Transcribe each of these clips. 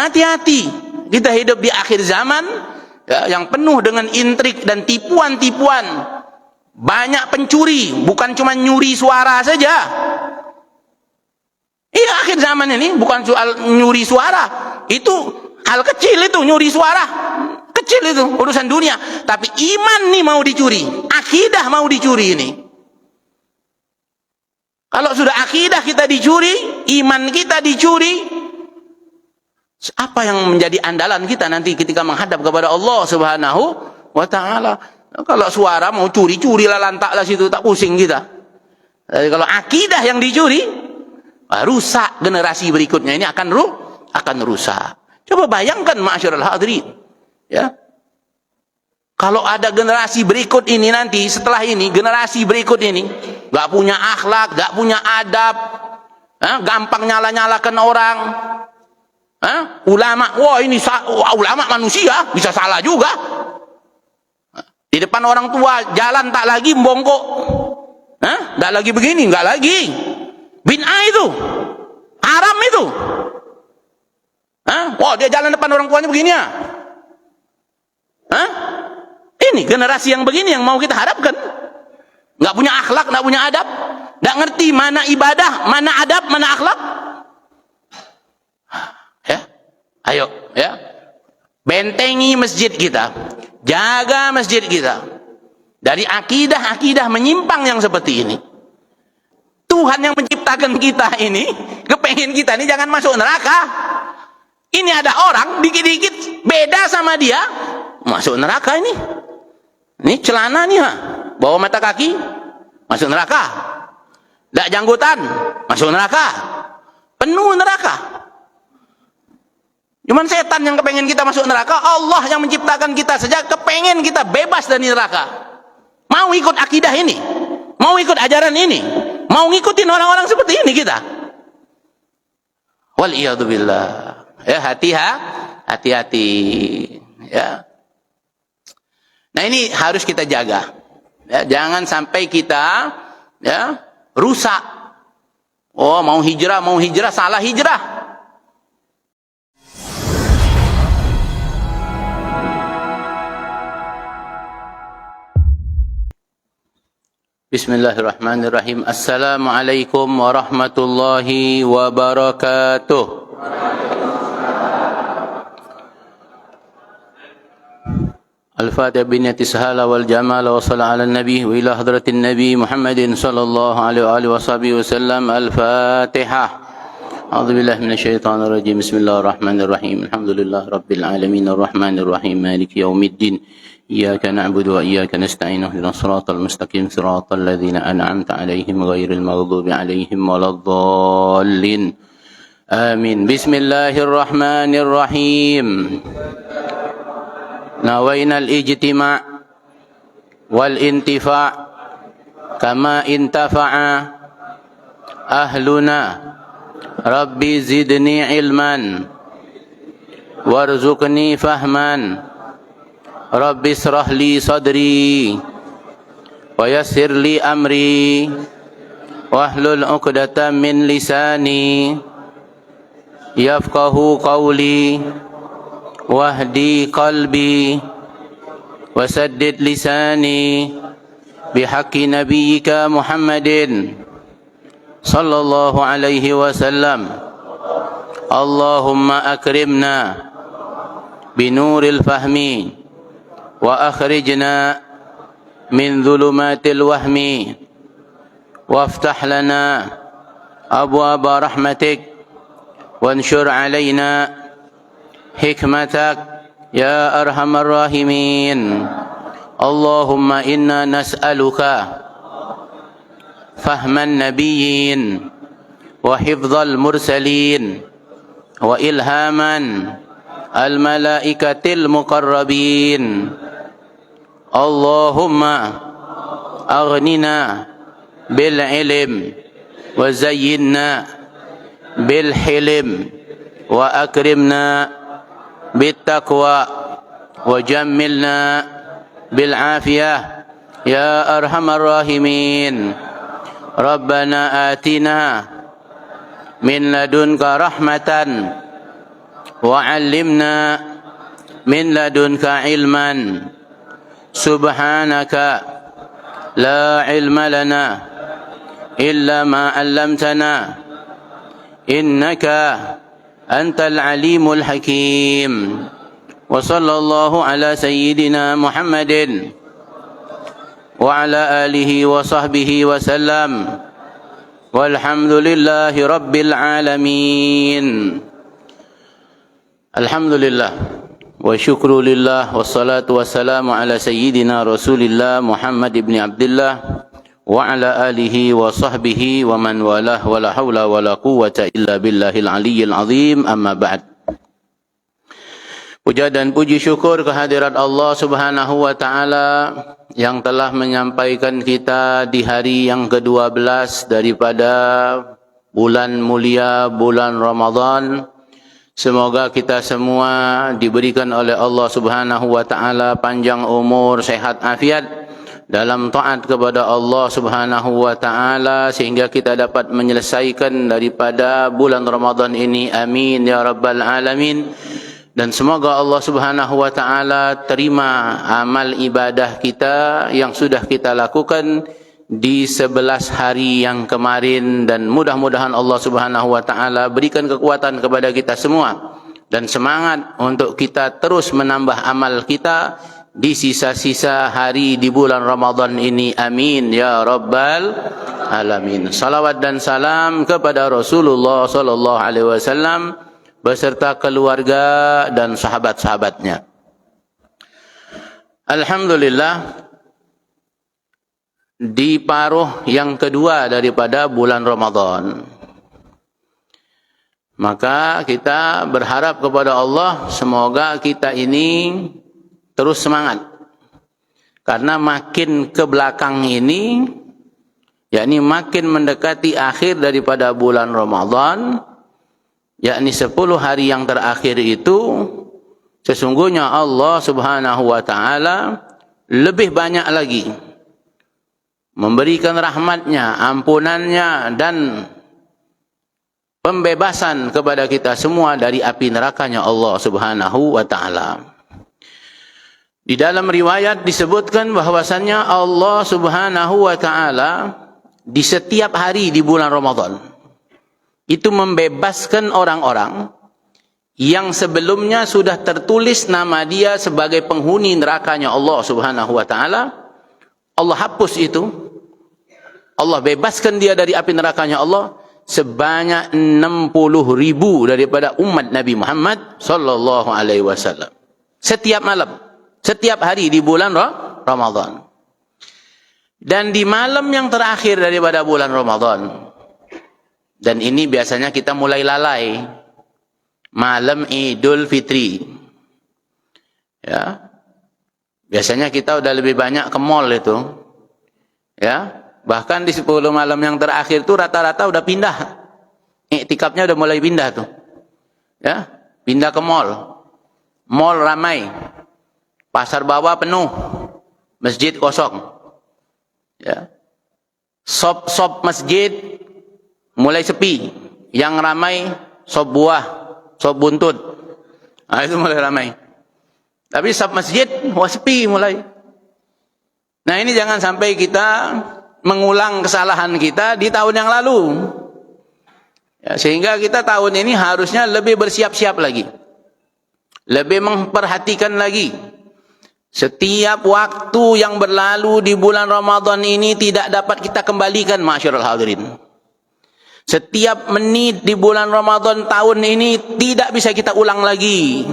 hati-hati. Kita hidup di akhir zaman ya, yang penuh dengan intrik dan tipuan-tipuan. Banyak pencuri, bukan cuma nyuri suara saja. Iya, akhir zaman ini bukan soal nyuri suara. Itu hal kecil, itu nyuri suara. Kecil itu urusan dunia. Tapi iman nih mau dicuri, akidah mau dicuri ini. Kalau sudah akidah kita dicuri, iman kita dicuri, apa yang menjadi andalan kita nanti ketika menghadap kepada Allah Subhanahu wa ta'ala? Kalau suara mau curi-curilah, lantaklah situ, tak pusing kita. Jadi kalau akidah yang dicuri, rusak generasi berikutnya ini akan rusak. Coba bayangkan ma'asyiral hadirin, ya. Kalau ada generasi berikut ini nanti, setelah ini, generasi berikut ini gak punya akhlak, gak punya adab, gampang nyala-nyalakan orang, ulama, wah ini ulama manusia, bisa salah juga. Di depan orang tua, jalan tak lagi membongkok, gak lagi begini, gak lagi. Bid'ah itu, haram itu. Wah dia jalan depan orang tuanya begini ya. Ini generasi yang begini yang mau kita harapkan. Nggak punya akhlak, nggak punya adab, nggak ngerti mana ibadah, mana adab, mana akhlak. Ya, ayo, ya, bentengi masjid kita, jaga masjid kita dari akidah-akidah menyimpang yang seperti ini. Tuhan yang menciptakan kita ini, kepengen kita ini jangan masuk neraka. Ini ada orang dikit-dikit beda sama dia, masuk neraka ini. Ini celana nih, bawa mata kaki, masuk neraka. Tidak janggutan, masuk neraka. Penuh neraka. Cuman setan yang kepengen kita masuk neraka. Allah yang menciptakan kita saja kepengen kita bebas dari neraka. Mau ikut akidah ini, mau ikut ajaran ini, mau ngikutin orang-orang seperti ini kita. Waliyadzubillah. Ya, hati-hati. Ya. Nah ini harus kita jaga, ya, jangan sampai kita ya rusak. Oh mau hijrah salah hijrah. Bismillahirrahmanirrahim. Assalamualaikum warahmatullahi wabarakatuh. الفاتحة بنية السهالة والجمال وصلى على النبي وإلى حضرة النبي محمد صلى الله عليه وآله وصحبه وسلم. الفاتحة. أعوذ بالله من الشيطان الرجيم. بسم الله الرحمن الرحيم. الحمد لله رب العالمين الرحمن الرحيم مالك يوم الدين. إياك نعبد وإياك نستعين اهدنا الصراط المستقيم صراط الذين أنعمت عليهم غير المغضوب عليهم ولا الضالين آمين. بسم الله الرحمن الرحيم. نوينا الاجتماع والانتفاع كما انتفع أهلنا. ربي زدني علما وارزقني فهما. ربي اشرح لي صدري ويسر لي أمري واحلل عقدة من لساني يفقه قولي واهدي قلبي وسدد لساني بحق نبيك محمد صلى الله عليه وسلم. اللهم أكرمنا بنور الفهم وأخرجنا من ظلمات الوهم وافتح لنا أبواب رحمتك وانشر علينا حكمتك يا أرحم الراحمين. اللهم إنا نسألك فهم النبيين وحفظ المرسلين وإلهاما الملائكة المقربين. اللهم أغننا بالعلم وزينا بالحلم وأكرمنا بالتقوى وجملنا بالعافية يا أرحم الراحمين. ربنا آتنا من لدنك رحمة وعلمنا من لدنك علما سبحانك لا علم لنا إلا ما علمتنا إنك أنت العليم الحكيم وصلى الله على سيدنا محمد وعلى آله وصحبه وسلم والحمد لله رب العالمين. Alhamdulillah wa syukru lillah wassalatu wassalamu ala sayyidina Rasulillah Muhammad ibn Abdullah wa ala alihi wa sahbihi wa man walah wa la hawla wa la quwwata illa billahil aliyyil azim, amma ba'd. Puja dan puji syukur kehadirat Allah Subhanahu wa taala yang telah menyampaikan kita di hari yang ke-12 daripada bulan mulia, bulan Ramadan. Semoga kita semua diberikan oleh Allah Subhanahu wa taala panjang umur, sehat afiat dalam taat kepada Allah Subhanahu wa taala sehingga kita dapat menyelesaikan daripada bulan Ramadan ini. Amin ya rabbal alamin. Dan semoga Allah Subhanahu wa taala terima amal ibadah kita yang sudah kita lakukan di 11 hari yang kemarin, dan mudah-mudahan Allah Subhanahu wa taala berikan kekuatan kepada kita semua dan semangat untuk kita terus menambah amal kita di sisa-sisa hari di bulan Ramadan ini. Amin ya rabbal alamin. Salawat dan salam kepada Rasulullah sallallahu alaihi wasallam beserta keluarga dan sahabat-sahabatnya. Alhamdulillah, di paruh yang kedua daripada bulan Ramadan, maka kita berharap kepada Allah semoga kita ini terus semangat, karena makin ke belakang ini, yakni makin mendekati akhir daripada bulan Ramadan, yakni 10 hari yang terakhir itu, sesungguhnya Allah Subhanahu wa taala lebih banyak lagi memberikan rahmatnya, ampunannya, dan pembebasan kepada kita semua dari api nerakanya Allah Subhanahu wa taala. Di dalam riwayat disebutkan bahwasannya Allah Subhanahu wa taala di setiap hari di bulan Ramadan itu membebaskan orang-orang yang sebelumnya sudah tertulis nama dia sebagai penghuni nerakanya Allah Subhanahu wa taala. Allah hapus itu, Allah bebaskan dia dari api nerakanya Allah sebanyak 60.000 daripada umat Nabi Muhammad sallallahu alaihi wasallam. Setiap malam, setiap hari di bulan Ramadan. Dan di malam yang terakhir daripada bulan Ramadan, dan ini biasanya kita mulai lalai, malam Idul Fitri. Ya. Biasanya kita udah lebih banyak ke mall itu. Ya. Bahkan di 10 malam yang terakhir itu rata-rata udah pindah. Iktikafnya udah mulai pindah tuh. Ya, pindah ke mall. Mall ramai. Pasar bawah penuh. Masjid kosong. Ya. Shop masjid mulai sepi. Yang ramai shop buah, shop buntut. Nah, itu mulai ramai. Tapi shop masjid sepi mulai. Nah, ini jangan sampai kita mengulang kesalahan kita di tahun yang lalu. Ya, sehingga kita tahun ini harusnya lebih bersiap-siap lagi. Lebih memperhatikan lagi. Setiap waktu yang berlalu di bulan Ramadan ini tidak dapat kita kembalikan, ma'asyiral hadirin. Setiap menit di bulan Ramadan tahun ini tidak bisa kita ulang lagi.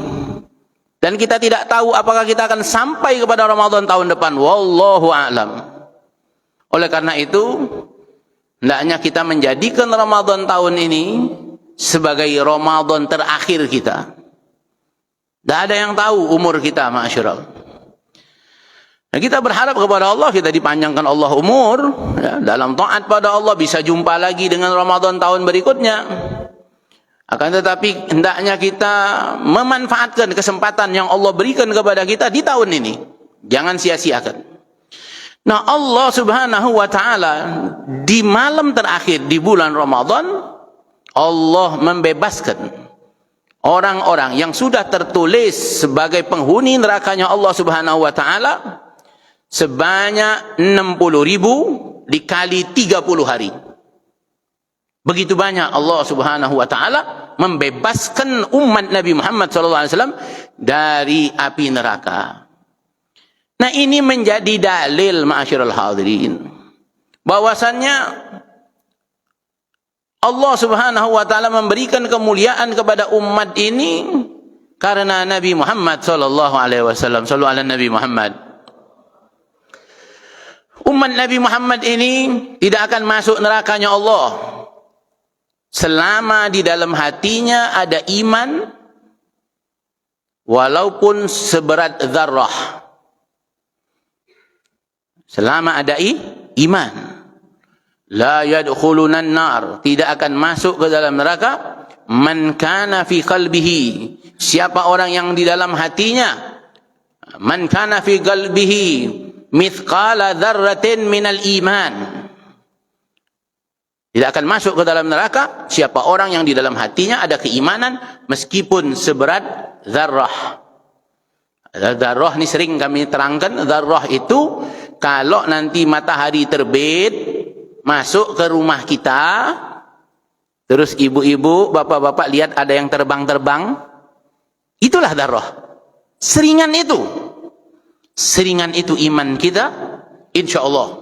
Dan kita tidak tahu apakah kita akan sampai kepada Ramadan tahun depan. Wallahu a'lam. Oleh karena itu, hendaknya kita menjadikan Ramadan tahun ini sebagai Ramadan terakhir kita. Tidak ada yang tahu umur kita, ma'asyiral. Nah, kita berharap kepada Allah, kita dipanjangkan Allah umur, ya, dalam taat pada Allah, bisa jumpa lagi dengan Ramadan tahun berikutnya. Akan tetapi hendaknya kita memanfaatkan kesempatan yang Allah berikan kepada kita di tahun ini. Jangan sia-siakan. Nah, Allah Subhanahu wa taala di malam terakhir di bulan Ramadan, Allah membebaskan orang-orang yang sudah tertulis sebagai penghuni nerakanya Allah Subhanahu wa taala sebanyak 60.000 dikali 30 hari. Begitu banyak Allah Subhanahu wa taala membebaskan umat Nabi Muhammad SAW dari api neraka. Nah, ini menjadi dalil ma'asyiral hadirin bahwasannya Allah Subhanahu wa taala memberikan kemuliaan kepada umat ini karena Nabi Muhammad sallallahu alaihi wasallam. Sallu ala Nabi Muhammad. Umat Nabi Muhammad ini tidak akan masuk nerakanya Allah selama di dalam hatinya ada iman walaupun seberat dzarrah. Selama ada iman, la yadkhulunan nar, tidak akan masuk ke dalam neraka man kana fi qalbihi, siapa orang yang di dalam hatinya, man kana fi qalbihi mithqala dzarratin minal iman, tidak akan masuk ke dalam neraka siapa orang yang di dalam hatinya ada keimanan meskipun seberat dzarrah. Dzarrah ni sering kami terangkan, dzarrah itu kalau nanti matahari terbit masuk ke rumah kita, terus ibu-ibu, bapak-bapak lihat ada yang terbang-terbang, itulah dzarrah. Seringan itu iman kita, insya Allah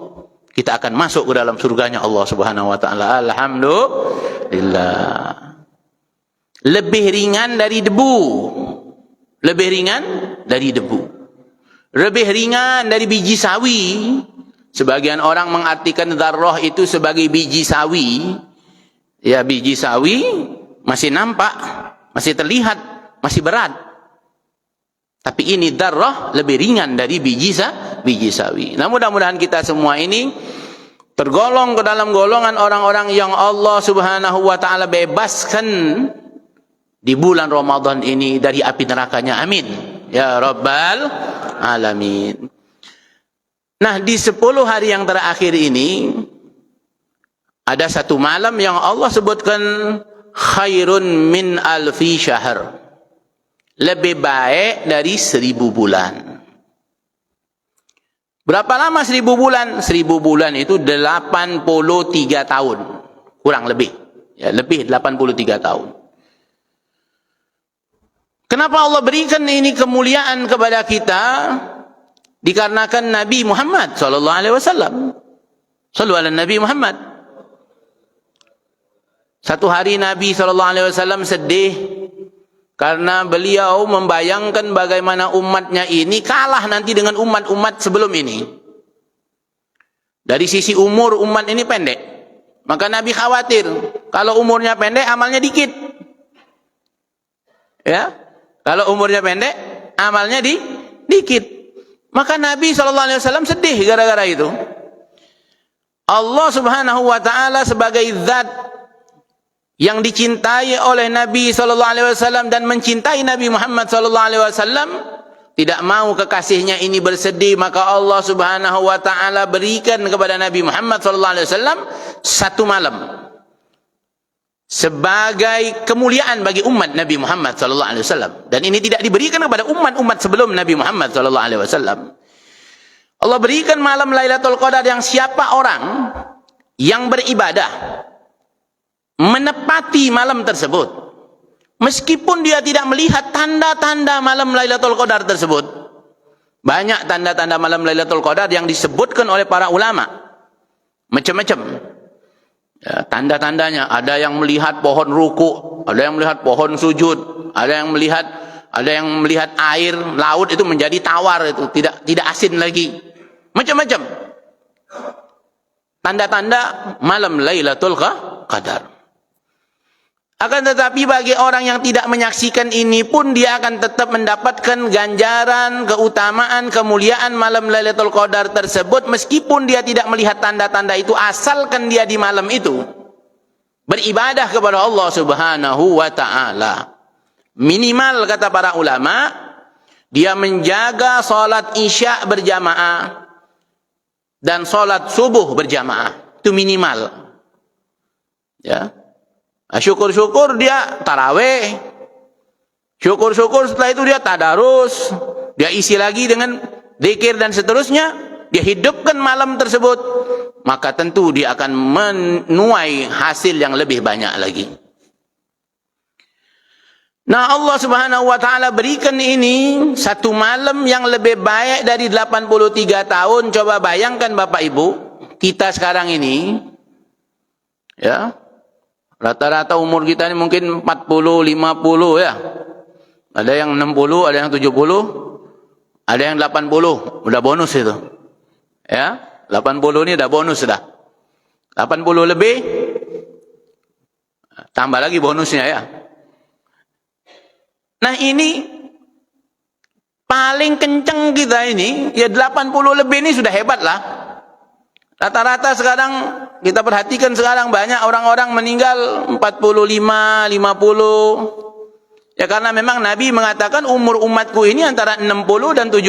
kita akan masuk ke dalam surganya Allah Subhanahu wa taala. Alhamdulillah. Lebih ringan dari debu. Lebih ringan dari debu. Lebih ringan dari biji sawi. Sebagian orang mengartikan dzarrah itu sebagai biji sawi. Ya, biji sawi masih nampak, masih terlihat, masih berat. Tapi ini dzarrah lebih ringan dari biji sawi. Nah, mudah-mudahan kita semua ini tergolong ke dalam golongan orang-orang yang Allah Subhanahu wa taala bebaskan di bulan Ramadan ini dari api nerakanya. Amin ya rabbal alamin. Nah, di 10 hari yang terakhir ini ada satu malam yang Allah sebutkan khairun min alfi syahr, lebih baik dari 1000 bulan. Berapa lama 1000 bulan? 1000 bulan itu 83 tahun, kurang lebih, ya, lebih 83 tahun. Kenapa Allah berikan ini kemuliaan kepada kita? Dikarenakan Nabi Muhammad sallallahu alaihi wasallam. Sallu ala Nabi Muhammad. Satu hari Nabi sallallahu alaihi wasallam sedih karena beliau membayangkan bagaimana umatnya ini kalah nanti dengan umat-umat sebelum ini. Dari sisi umur umat ini pendek. Maka Nabi khawatir kalau umurnya pendek amalnya dikit. Ya. Kalau umurnya pendek, amalnya dikit. Maka Nabi SAW sedih gara-gara itu. Allah Subhanahu wa taala sebagai zat yang dicintai oleh Nabi SAW dan mencintai Nabi Muhammad SAW, tidak mau kekasihnya ini bersedih, maka Allah Subhanahu wa taala berikan kepada Nabi Muhammad SAW satu malam sebagai kemuliaan bagi umat Nabi Muhammad SAW. Dan ini tidak diberikan kepada umat-umat sebelum Nabi Muhammad SAW. Allah berikan malam Lailatul Qadar yang siapa orang yang beribadah menepati malam tersebut, meskipun dia tidak melihat tanda-tanda malam Lailatul Qadar tersebut. Banyak tanda-tanda malam Lailatul Qadar yang disebutkan oleh para ulama, macam-macam. Ya, tanda-tandanya ada yang melihat pohon ruku, ada yang melihat pohon sujud, ada yang melihat air laut itu menjadi tawar, itu tidak asin lagi. Macam-macam tanda-tanda malam Lailatul Qadar. Akan tetapi bagi orang yang tidak menyaksikan ini pun dia akan tetap mendapatkan ganjaran, keutamaan, kemuliaan malam Lailatul Qadar tersebut meskipun dia tidak melihat tanda-tanda itu, asalkan dia di malam itu beribadah kepada Allah Subhanahu wa taala. Minimal kata para ulama, dia menjaga salat Isya berjamaah dan salat subuh berjamaah. Itu minimal. Ya. Syukur-syukur dia tarawih, Syukur-syukur setelah itu dia tadarus, dia isi lagi dengan zikir dan seterusnya, dia hidupkan malam tersebut, maka tentu dia akan menuai hasil yang lebih banyak lagi. Nah, Allah Subhanahu wa taala berikan ini satu malam yang lebih baik dari 83 tahun. Coba bayangkan Bapak Ibu, kita sekarang ini ya, rata-rata umur kita ini mungkin 40, 50 ya. Ada yang 60, ada yang 70, ada yang 80. Udah bonus itu. Ya, 80 ini udah bonus sudah. 80 lebih tambah lagi bonusnya ya. Nah, ini paling kenceng kita ini ya 80 lebih ini sudah hebat lah. Rata-rata sekarang kita perhatikan sekarang banyak orang-orang meninggal 45, 50. Ya karena memang Nabi mengatakan umur umatku ini antara 60 dan 70.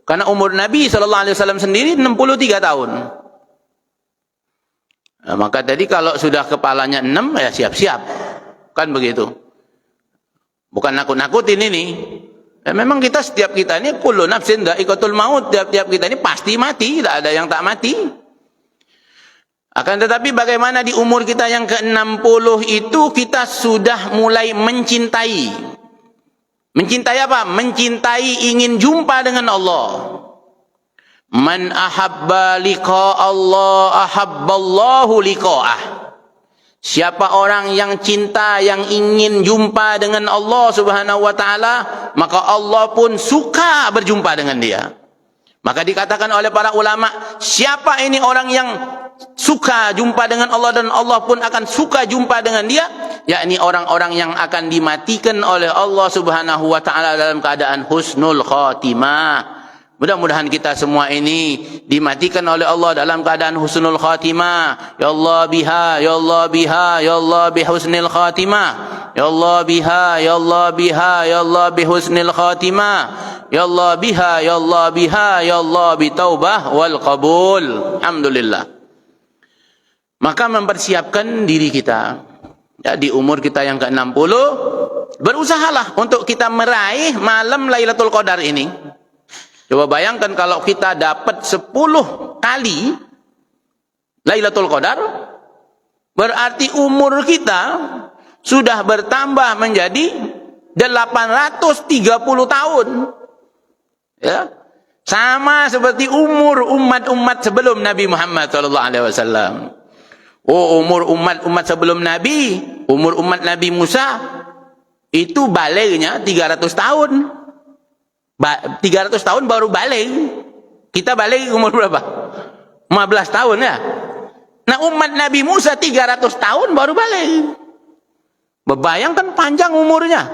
Karena umur Nabi SAW sendiri 63 tahun. Nah, maka tadi kalau sudah kepalanya 6 ya siap-siap. Kan begitu. Bukan nakut-nakutin ini. Ya, memang setiap kita ini kullu nafsin dha'iqatul maut. Tiap-tiap kita ini pasti mati. Tidak ada yang tak mati. Akan tetapi bagaimana di umur kita yang ke-60 itu kita sudah mulai mencintai. Mencintai apa? Mencintai, ingin jumpa dengan Allah. Man ahabba liqa Allah ahabballahu liqa'ah. Siapa orang yang cinta, yang ingin jumpa dengan Allah Subhanahu wa taala, maka Allah pun suka berjumpa dengan dia. Maka dikatakan oleh para ulama, siapa ini orang yang suka jumpa dengan Allah dan Allah pun akan suka jumpa dengan dia, yakni orang-orang yang akan dimatikan oleh Allah Subhanahu wa taala dalam keadaan husnul khatimah. Mudah-mudahan kita semua ini dimatikan oleh Allah dalam keadaan husnul khatimah. Ya Allah biha, ya Allah biha, ya Allah bihusnil khatimah. Ya Allah biha, ya Allah biha, ya Allah bihusnil khatimah. Ya Allah biha, ya Allah biha, ya Allah bitaubah wal qabul. Alhamdulillah. Maka mempersiapkan diri kita ya, di umur kita yang ke-60, berusahalah untuk kita meraih malam Lailatul Qadar ini. Coba bayangkan kalau kita dapat 10 kali Lailatul Qadar, berarti umur kita sudah bertambah menjadi 830 tahun. Ya. Sama seperti umur umat-umat sebelum Nabi Muhammad SAW. Oh, umur umat sebelum Nabi, umur umat Nabi Musa itu balignya 300 tahun. 300 tahun baru balik. Kita balik umur berapa? 15 tahun ya. Nah, umat Nabi Musa 300 tahun baru balik. Bayangkan panjang umurnya.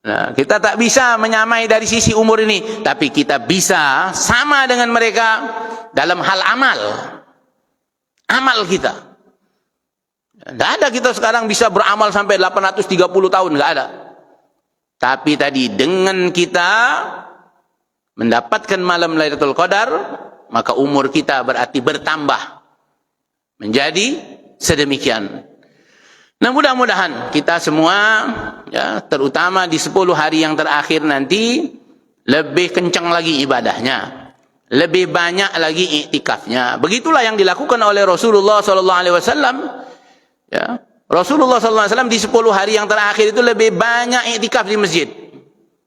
Nah, kita tak bisa menyamai dari sisi umur ini, tapi kita bisa sama dengan mereka dalam hal amal. Amal kita. Tidak ada kita sekarang bisa beramal sampai 830 tahun, enggak ada. Tapi tadi dengan kita mendapatkan malam Lailatul Qadar, maka umur kita berarti bertambah menjadi sedemikian. Nah, mudah-mudahan kita semua ya, terutama di 10 hari yang terakhir nanti lebih kencang lagi ibadahnya, lebih banyak lagi iktikafnya. Begitulah yang dilakukan oleh Rasulullah SAW. Ya. Rasulullah SAW di 10 hari yang terakhir itu lebih banyak iktikaf di masjid.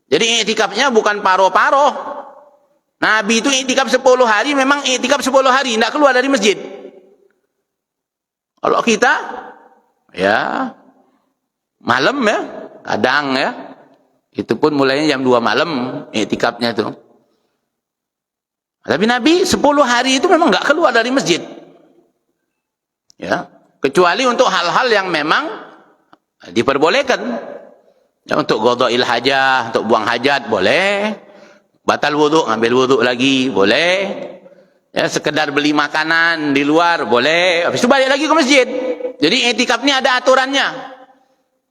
Jadi iktikafnya bukan paro-paro. Nabi itu iktikaf 10 hari, memang iktikaf 10 hari, tidak keluar dari masjid. Kalau kita, ya, malam ya, kadang ya, itu pun mulainya jam 2 malam iktikafnya itu. Tapi Nabi 10 hari itu memang nggak keluar dari masjid. Ya. Kecuali untuk hal-hal yang memang diperbolehkan. Ya, untuk qada'il hajah, untuk buang hajat boleh. Batal wudu, ngambil wudu lagi boleh. Ya, sekedar beli makanan di luar boleh. Habis itu balik lagi ke masjid. Jadi iktikaf ini ada aturannya.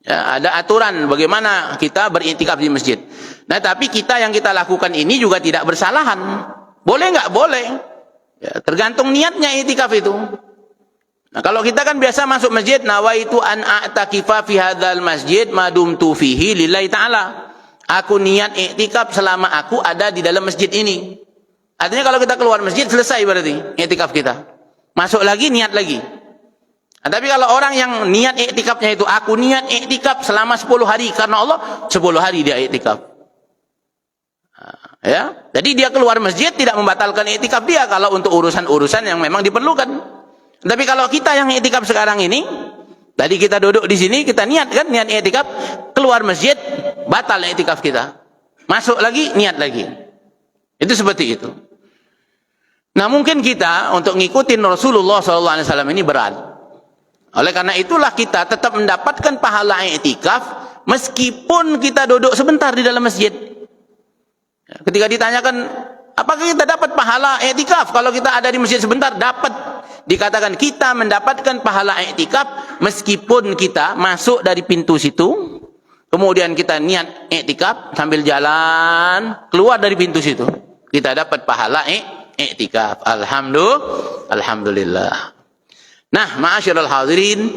Ya, ada aturan bagaimana kita beriktikaf di masjid. Nah, tapi kita yang kita lakukan ini juga tidak bersalahan. Boleh nggak? Boleh. Ya, tergantung niatnya iktikaf itu. Nah, kalau kita kan biasa masuk masjid, nawaitu an a'takifa fi hadzal masjid madumtu fihi lillahi ta'ala. Aku niat iktikaf selama aku ada di dalam masjid ini. Artinya kalau kita keluar masjid selesai berarti iktikaf kita. Masuk lagi, niat lagi. Nah, tapi kalau orang yang niat iktikafnya itu, aku niat iktikaf selama 10 hari karena Allah, 10 hari dia iktikaf. Ya, jadi dia keluar masjid tidak membatalkan iktikaf dia kalau untuk urusan-urusan yang memang diperlukan. Tapi kalau kita yang iktikaf sekarang ini, tadi kita duduk di sini, kita niat kan, niat iktikaf, keluar masjid, batal iktikaf kita. Masuk lagi, niat lagi. Itu seperti itu. Nah, mungkin kita untuk ngikutin Rasulullah SAW ini berat. Oleh karena itulah kita tetap mendapatkan pahala iktikaf meskipun kita duduk sebentar di dalam masjid. Ketika ditanyakan, apakah kita dapat pahala iktikaf kalau kita ada di masjid sebentar? Dapat. Dikatakan kita mendapatkan pahala iktikaf meskipun kita masuk dari pintu situ, kemudian kita niat iktikaf sambil jalan keluar dari pintu situ, kita dapat pahala iktikaf. Alhamdulillah. Nah, ma'asyiral hadirin,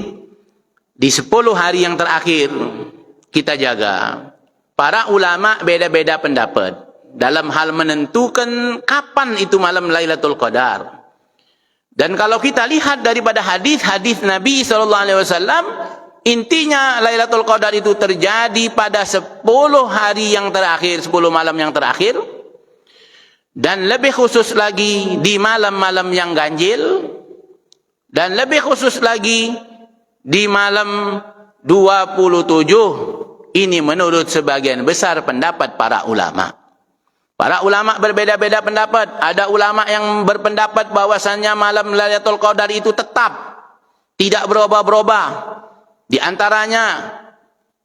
di 10 hari yang terakhir kita jaga. Para ulama beda-beda pendapat dalam hal menentukan kapan itu malam Lailatul Qadar. Dan kalau kita lihat daripada hadis-hadis Nabi SAW, intinya Lailatul Qadar itu terjadi pada 10 hari yang terakhir, 10 malam yang terakhir. Dan lebih khusus lagi di malam-malam yang ganjil. Dan lebih khusus lagi di malam 27. Ini menurut sebagian besar pendapat para ulama. Para ulama berbeda-beda pendapat. Ada ulama yang berpendapat bahwasannya malam Lailatul Qadar itu tetap, tidak berubah-berubah. Di antaranya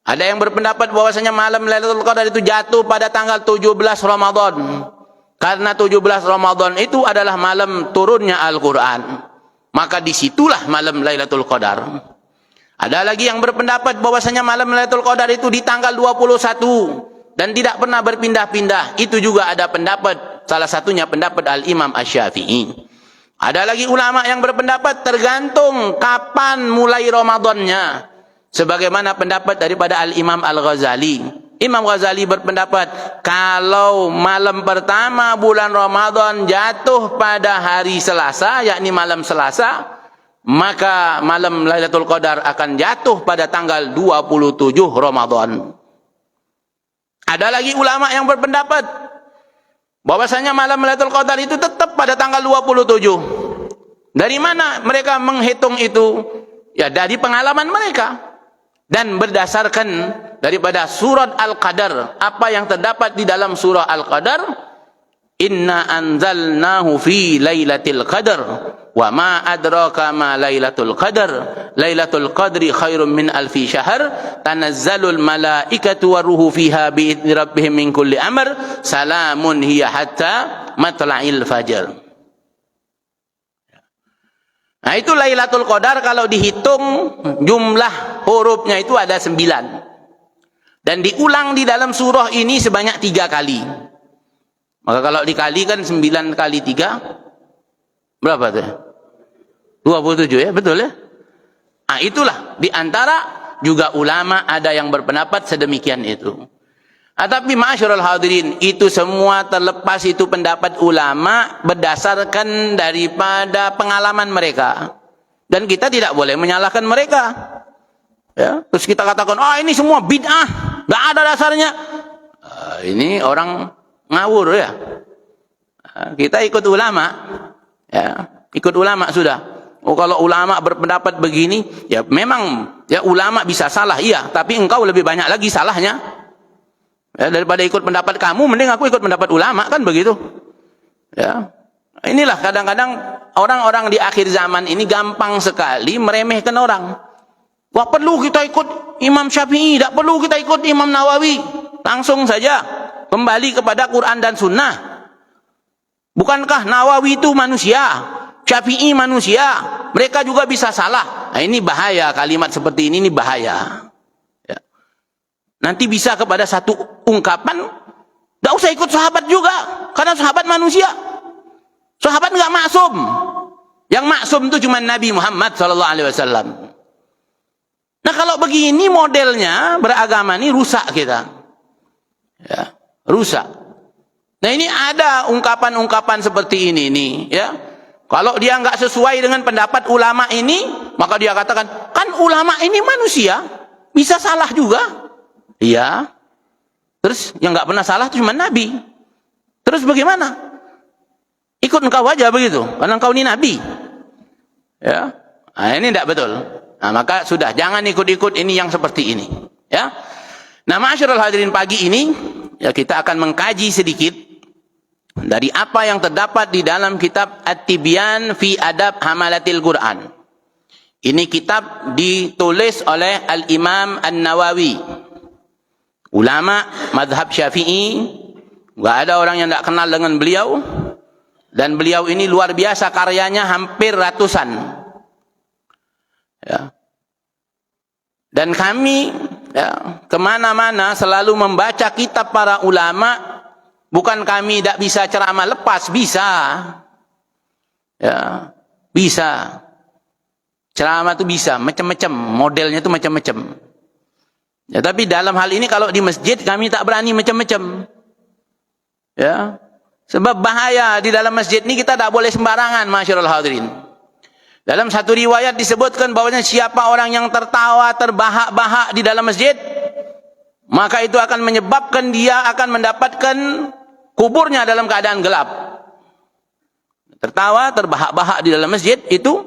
ada yang berpendapat bahwasannya malam Lailatul Qadar itu jatuh pada tanggal 17 Ramadan. Karena 17 Ramadan itu adalah malam turunnya Al-Quran. Maka disitulah malam Lailatul Qadar. Ada lagi yang berpendapat bahwasanya malam Lailatul Qadar itu di tanggal 21 dan tidak pernah berpindah-pindah. Itu juga ada pendapat, salah satunya pendapat Al-Imam Asy-Syafi'i. Ada lagi ulama yang berpendapat tergantung kapan mulai Ramadannya, sebagaimana pendapat daripada Al-Imam Al-Ghazali. Imam Ghazali berpendapat kalau malam pertama bulan Ramadan jatuh pada hari Selasa, yakni malam Selasa, maka malam Lailatul Qadar akan jatuh pada tanggal 27 Ramadan. Ada lagi ulama yang berpendapat bahwasanya malam Lailatul Qadar itu tetap pada tanggal 27. Dari mana mereka menghitung itu? Ya, dari pengalaman mereka. Dan berdasarkan daripada surat Al-Qadar, apa yang terdapat di dalam surah Al-Qadar, inna anzalnahu fi lailatul qadar wa ma adraka ma lailatul qadar lailatul qadri khairum min alfi syahr tanazzalul malaikatu waruhu fiha biidzni rabbihim min kulli amr salamun hiya hatta matla'il fajr. Nah, itu Lailatul Qadar kalau dihitung jumlah hurufnya itu ada 9. Dan diulang di dalam surah ini sebanyak 3 kali. Maka kalau dikalikan 9 kali 3 berapa tuh? 27 ya, betul ya? Nah, itulah di antara juga ulama ada yang berpendapat sedemikian itu. Tapi ma'asyiral hadirin, itu semua terlepas itu pendapat ulama berdasarkan daripada pengalaman mereka. Dan kita tidak boleh menyalahkan mereka. Ya, terus kita katakan, ini semua bid'ah, enggak ada dasarnya. Ini orang ngawur ya. Kita ikut ulama. Ya, ikut ulama sudah. Kalau ulama berpendapat begini, ya memang ya ulama bisa salah, iya, tapi engkau lebih banyak lagi salahnya. Ya, daripada ikut pendapat kamu, mending aku ikut pendapat ulama, kan begitu. Ya, inilah kadang-kadang orang-orang di akhir zaman ini gampang sekali meremehkan orang. Wah, perlu kita ikut Imam Syafi'i, tidak perlu kita ikut Imam Nawawi. Langsung saja kembali kepada Quran dan Sunnah. Bukankah Nawawi itu manusia, Syafi'i manusia, mereka juga bisa salah. Nah, ini bahaya, kalimat seperti ini bahaya. Nanti bisa kepada satu ungkapan, tidak usah ikut sahabat juga, karena sahabat manusia. Sahabat nggak maksum. Yang maksum itu cuma Nabi Muhammad SAW. Nah kalau begini modelnya beragama ini rusak kita. Ya, rusak. Nah ini ada ungkapan-ungkapan seperti ini nih, ya. Kalau dia nggak sesuai dengan pendapat ulama ini, maka dia katakan, kan ulama ini manusia, bisa salah juga. Iya. Terus yang nggak pernah salah itu cuma Nabi. Terus bagaimana? Ikut engkau aja begitu, karena engkau ini Nabi. Ya. Nah, ini tidak betul. Nah, maka sudah jangan ikut-ikut ini yang seperti ini. Ya. Nah, ma'asyiral hadirin, pagi ini ya kita akan mengkaji sedikit dari apa yang terdapat di dalam kitab At-Tibyan fi Adab Hamalatil Quran. Ini kitab ditulis oleh Al-Imam An-Nawawi. Ulama mazhab Syafi'i, enggak ada orang yang tidak kenal dengan beliau. Dan beliau ini luar biasa, karyanya hampir ratusan. Ya. Dan kami ya, kemana-mana selalu membaca kitab para ulama. Bukan kami tidak bisa ceramah lepas, bisa. Ya, bisa. Ceramah itu bisa, macam-macam, modelnya itu macam-macam. Ya, tapi dalam hal ini kalau di masjid kami tak berani macam-macam. Ya. Sebab bahaya di dalam masjid ini kita tak boleh sembarangan, masyarul hadirin. Dalam satu riwayat disebutkan bahwasanya siapa orang yang tertawa, terbahak-bahak di dalam masjid, maka itu akan menyebabkan dia akan mendapatkan kuburnya dalam keadaan gelap. Tertawa, terbahak-bahak di dalam masjid itu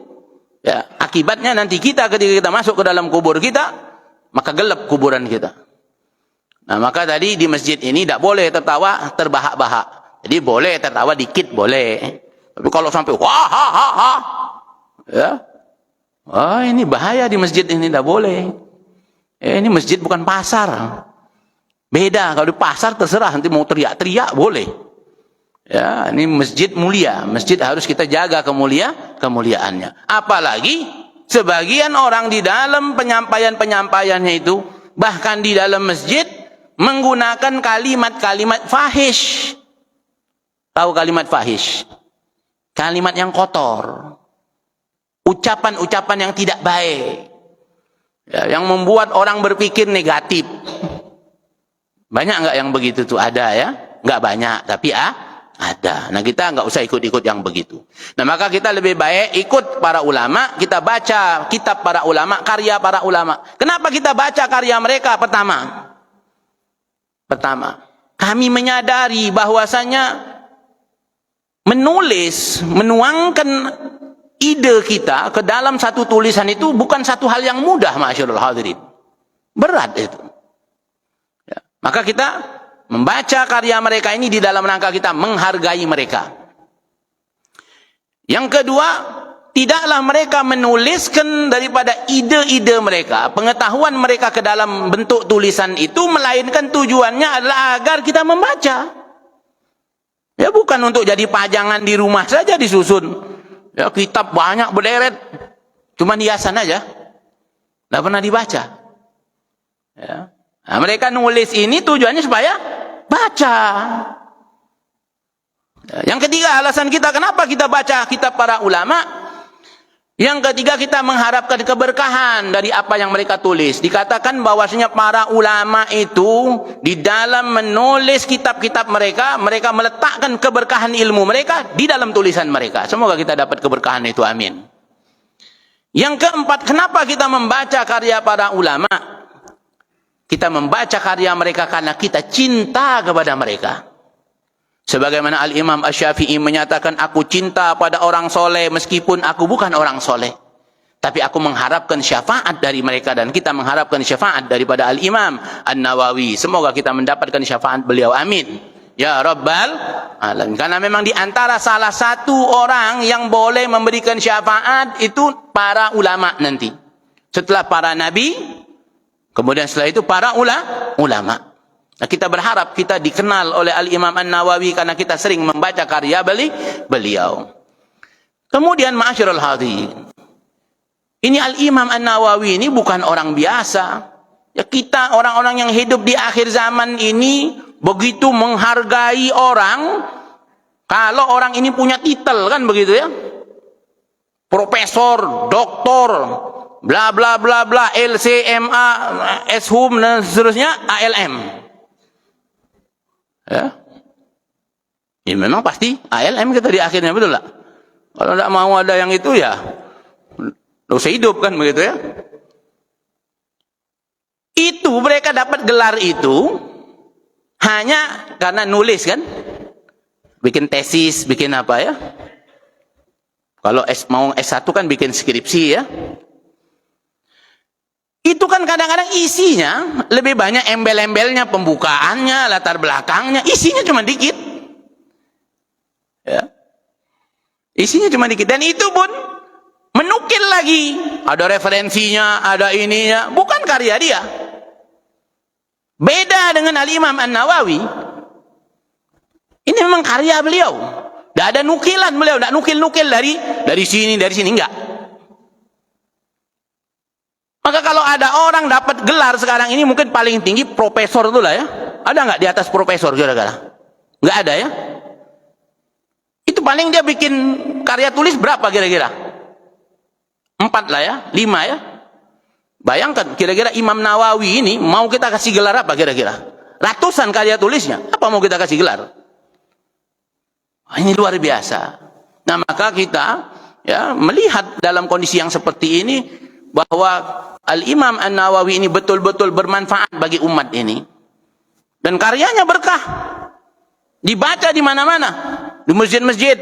ya, akibatnya nanti kita ketika kita masuk ke dalam kubur kita, maka gelap kuburan kita. Nah, maka tadi di masjid ini tidak boleh tertawa, terbahak-bahak. Jadi boleh tertawa dikit boleh. Tapi kalau sampai wah ha ha ha, ya, wah ini bahaya di masjid ini, tidak boleh. Ini masjid bukan pasar. Beda, kalau di pasar terserah, nanti mau teriak-teriak boleh. Ya, ini masjid mulia, masjid harus kita jaga kemuliaannya. Apalagi sebagian orang di dalam penyampaiannya itu, bahkan di dalam masjid menggunakan kalimat-kalimat fahish. Tahu kalimat fahish? Kalimat yang kotor. Ucapan-ucapan yang tidak baik. Ya, yang membuat orang berpikir negatif. Banyak enggak yang begitu tuh? Ada ya? Enggak banyak, tapi ada. Nah, kita enggak usah ikut-ikut yang begitu. Nah, maka kita lebih baik ikut para ulama, kita baca kitab para ulama, karya para ulama. Kenapa kita baca karya mereka? Pertama, kami menyadari bahwasanya menuangkan ide kita ke dalam satu tulisan itu bukan satu hal yang mudah, masyarul hadirin. Berat itu. Ya. Maka kita membaca karya mereka ini di dalam rangka kita menghargai mereka. Yang kedua, tidaklah mereka menuliskan daripada ide-ide mereka, pengetahuan mereka ke dalam bentuk tulisan itu, melainkan tujuannya adalah agar kita membaca. Ya, bukan untuk jadi pajangan di rumah saja disusun. Ya, kitab banyak berderet, cuma hiasan aja, tidak pernah dibaca. Ya. Nah, mereka nulis ini tujuannya supaya baca. Ya. Yang ketiga, alasan kita kenapa kita baca kitab para ulama. Yang ketiga, kita mengharapkan keberkahan dari apa yang mereka tulis. Dikatakan bahwasanya para ulama itu di dalam menulis kitab-kitab mereka, mereka meletakkan keberkahan ilmu mereka di dalam tulisan mereka. Semoga kita dapat keberkahan itu, amin. Yang keempat, kenapa kita membaca karya para ulama? Kita membaca karya mereka karena kita cinta kepada mereka. Sebagaimana Al-Imam Asy-Syafi'i menyatakan, aku cinta pada orang soleh meskipun aku bukan orang soleh. Tapi aku mengharapkan syafaat dari mereka, dan kita mengharapkan syafaat daripada Al-Imam An-Nawawi. Semoga kita mendapatkan syafaat beliau, amin. Ya Rabbal Alamin. Karena memang di antara salah satu orang yang boleh memberikan syafaat itu para ulama nanti. Setelah para nabi, kemudian setelah itu para ulama. Nah, kita berharap kita dikenal oleh Al-Imam An-Nawawi karena kita sering membaca karya beliau. Kemudian ma'asyiral hadirin, ini Al-Imam An-Nawawi ini bukan orang biasa. Ya, kita orang-orang yang hidup di akhir zaman ini begitu menghargai orang kalau orang ini punya titel, kan begitu ya. profesor, doktor, bla bla bla bla, LCMA, SHUM dan seterusnya, ALM. Ya. Ya memang pasti ALM kita di akhirnya, betul tak? Kalau tidak mau ada yang itu ya tidak usah hidup kan begitu ya. Itu mereka dapat gelar itu hanya karena nulis kan, bikin tesis, bikin apa ya. Kalau mau S1 kan bikin skripsi ya. Itu kan kadang-kadang isinya lebih banyak embel-embelnya, pembukaannya, latar belakangnya, isinya cuma dikit. Ya. Isinya cuma dikit, dan itu pun menukil lagi, ada referensinya, ada ininya, bukan karya dia. Beda dengan Al-Imam An-Nawawi. Ini memang karya beliau. Tidak ada nukilan beliau, tidak nukil-nukil dari sini, enggak. Maka kalau ada orang dapat gelar sekarang ini mungkin paling tinggi profesor itulah ya. Ada nggak di atas profesor kira-kira? Nggak ada ya. Itu paling dia bikin karya tulis berapa kira-kira? 4 lah ya, 5 ya. Bayangkan kira-kira Imam Nawawi ini mau kita kasih gelar apa kira-kira? Ratusan karya tulisnya, apa mau kita kasih gelar? Ini luar biasa. Nah maka kita ya melihat dalam kondisi yang seperti ini bahwa Al-Imam An-Nawawi ini betul-betul bermanfaat bagi umat ini, dan karyanya berkah, dibaca di mana-mana, di masjid-masjid.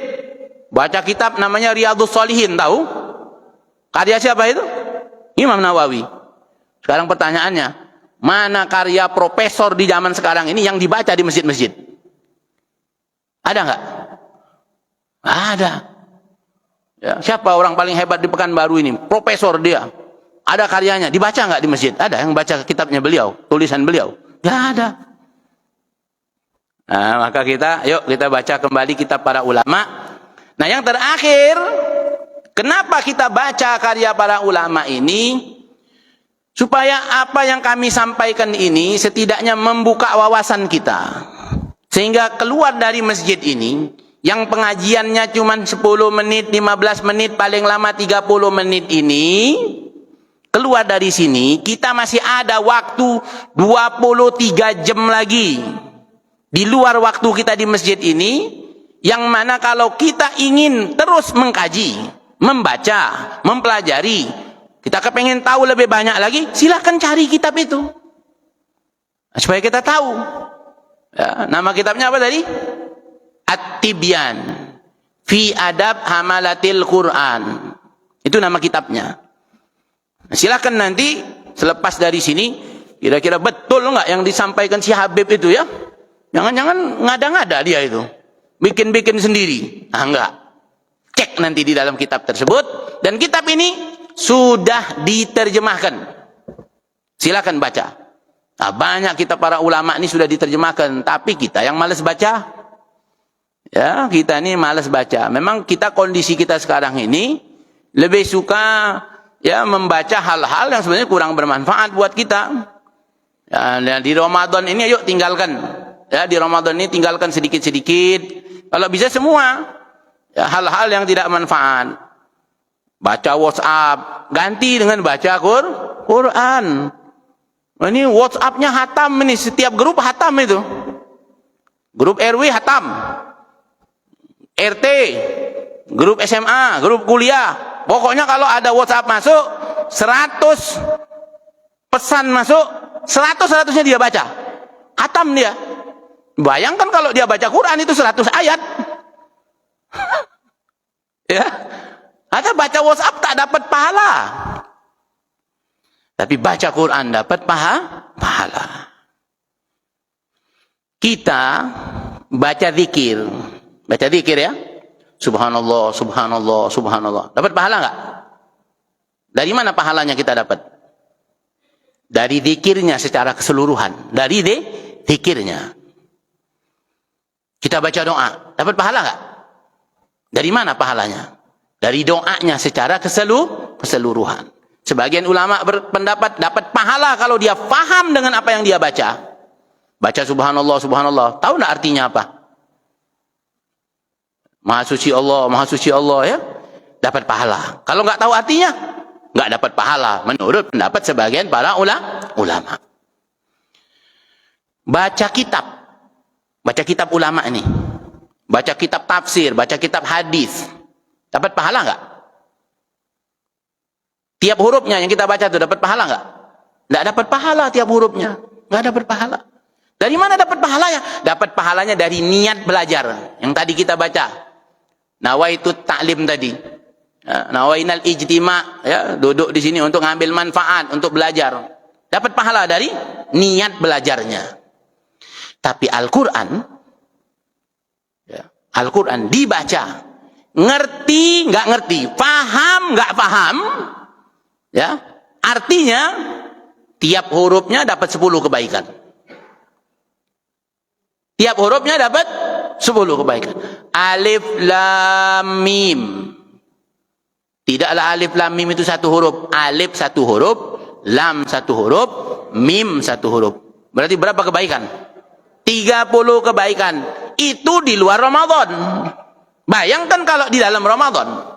Baca kitab namanya Riyadhus Shalihin, tahu? Karya siapa itu? Imam Nawawi. Sekarang pertanyaannya, mana karya profesor di zaman sekarang ini yang dibaca di masjid-masjid? Ada nggak? Ada. Ya, siapa orang paling hebat di Pekanbaru ini? Profesor dia. Ada karyanya, dibaca nggak di masjid? Ada yang baca kitabnya beliau, tulisan beliau? Nggak ada. Nah, maka yuk kita baca kembali kitab para ulama. Nah, yang terakhir, kenapa kita baca karya para ulama ini? Supaya apa yang kami sampaikan ini setidaknya membuka wawasan kita. Sehingga keluar dari masjid ini, yang pengajiannya cuma 10 menit, 15 menit, paling lama 30 menit ini, keluar dari sini, kita masih ada waktu 23 jam lagi. Di luar waktu kita di masjid ini, yang mana kalau kita ingin terus mengkaji, membaca, mempelajari, kita kepengen tahu lebih banyak lagi, silahkan cari kitab itu. Supaya kita tahu. Ya, nama kitabnya apa tadi? At-Tibyan fi Adab Hamalatil Quran. Itu nama kitabnya. Silakan nanti selepas dari sini, kira-kira betul nggak yang disampaikan si Habib itu ya? Jangan-jangan ngada-ngada dia itu, bikin-bikin sendiri. Ah, enggak. Cek nanti di dalam kitab tersebut, dan kitab ini sudah diterjemahkan. Silakan baca. Nah, banyak kitab para ulama ini sudah diterjemahkan, tapi kita yang malas baca. Ya, kita ini malas baca. Memang kondisi kita sekarang ini lebih suka ya membaca hal-hal yang sebenarnya kurang bermanfaat buat kita. Ya, di Ramadan ini yuk tinggalkan. Ya, di Ramadan ini tinggalkan sedikit-sedikit. Kalau bisa semua. Ya, hal-hal yang tidak manfaat. Baca WhatsApp, ganti dengan baca Quran. Ini WhatsApp-nya hatam ini, setiap grup hatam itu. Grup RW hatam. RT, grup SMA, grup kuliah. Pokoknya kalau ada WhatsApp masuk, 100 pesan masuk, 100-100-nya dia baca. Hatam dia. Bayangkan kalau dia baca Quran itu 100 ayat. Ya. Ada baca WhatsApp tak dapat pahala. Tapi baca Quran dapat pahala. Kita baca zikir. Baca zikir ya. Subhanallah, subhanallah, subhanallah. Dapat pahala enggak? Dari mana pahalanya kita dapat? Dari zikirnya secara keseluruhan. Dari zikirnya. Kita baca doa. Dapat pahala enggak? Dari mana pahalanya? Dari doanya secara keseluruhan. Sebagian ulama berpendapat dapat pahala kalau dia paham dengan apa yang dia baca. Baca subhanallah, subhanallah. Tahu enggak artinya apa? Maha suci Allah ya. dapat pahala. Kalau nggak tahu artinya, nggak dapat pahala. Menurut pendapat sebagian para ulama. Baca kitab ulama ini, baca kitab tafsir, baca kitab hadis, dapat pahala nggak? Tiap hurufnya yang kita baca itu dapat pahala nggak? Nggak dapat pahala tiap hurufnya, nggak dapat pahala. Dari mana dapat pahalanya? Dapat pahalanya dari niat belajar. Yang tadi kita baca, nawaitu ta'lim tadi, nawainal ijtima, ya, duduk di sini untuk ngambil manfaat, untuk belajar. Dapat pahala dari niat belajarnya. Tapi Al-Quran, ya, Al-Quran dibaca, ngerti nggak ngerti, paham nggak paham, ya, artinya tiap hurufnya dapat 10 kebaikan. Tiap hurufnya dapat 10 kebaikan. Alif lam mim. Tidaklah alif lam mim itu satu huruf. Alif satu huruf, lam satu huruf, mim satu huruf. Berarti berapa kebaikan? 30 kebaikan. Itu di luar Ramadan. Bayangkan kalau di dalam Ramadan.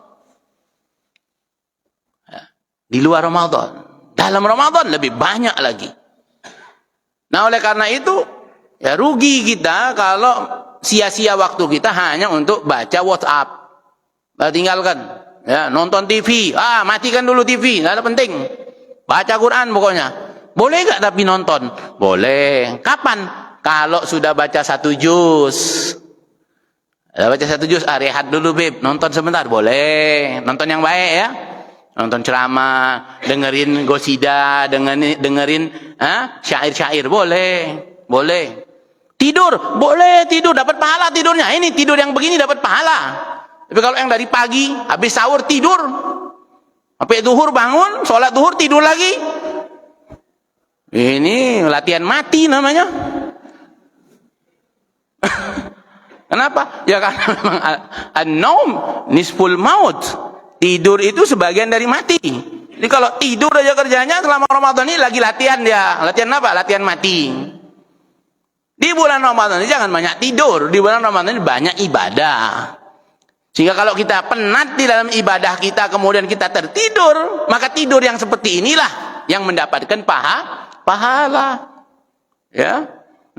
Di luar Ramadan. Dalam Ramadan lebih banyak lagi. Nah, oleh karena itu, ya rugi kita kalau sia-sia waktu kita hanya untuk baca WhatsApp. Tinggalkan. Ya, nonton TV. Matikan dulu TV. Nggak ada penting. Baca Quran pokoknya. Boleh nggak tapi nonton? Boleh. Kapan? Kalau sudah baca 1 juz. Sudah baca 1 juz, rehat dulu Beb. Nonton sebentar. Boleh. Nonton yang baik ya. Nonton ceramah, dengerin gosida, dengerin syair-syair, boleh. Tidur, boleh tidur, dapat pahala tidurnya. Ini tidur yang begini dapat pahala. Tapi kalau yang dari pagi, habis sahur tidur, sampai zuhur bangun, sholat zuhur tidur lagi, ini latihan mati namanya. Kenapa? Ya karena memang an-naum nisful maut. Tidur itu sebagian dari mati. Jadi kalau tidur aja kerjanya selama Ramadan ini lagi latihan dia. Latihan apa? Latihan mati. Di bulan Ramadan ini jangan banyak tidur. Di bulan Ramadan ini banyak ibadah. Sehingga kalau kita penat di dalam ibadah kita, kemudian kita tertidur, maka tidur yang seperti inilah yang mendapatkan pahala. Ya.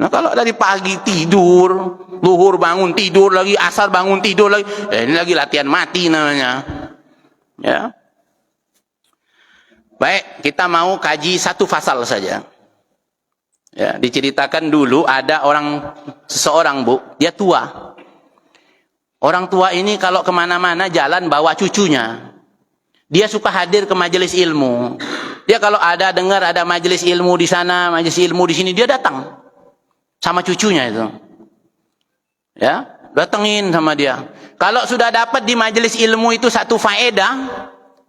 Nah kalau dari pagi tidur, zuhur bangun tidur lagi, asar bangun tidur lagi, ini lagi latihan mati namanya. Ya. Baik, kita mau kaji satu pasal saja. Ya, diceritakan dulu ada seseorang Bu, dia tua. Orang tua ini kalau kemana-mana jalan bawa cucunya. Dia suka hadir ke majelis ilmu. Dia kalau dengar ada majelis ilmu di sana, majelis ilmu di sini, dia datang sama cucunya itu. Ya, datengin sama dia. Kalau sudah dapat di majelis ilmu itu satu faedah,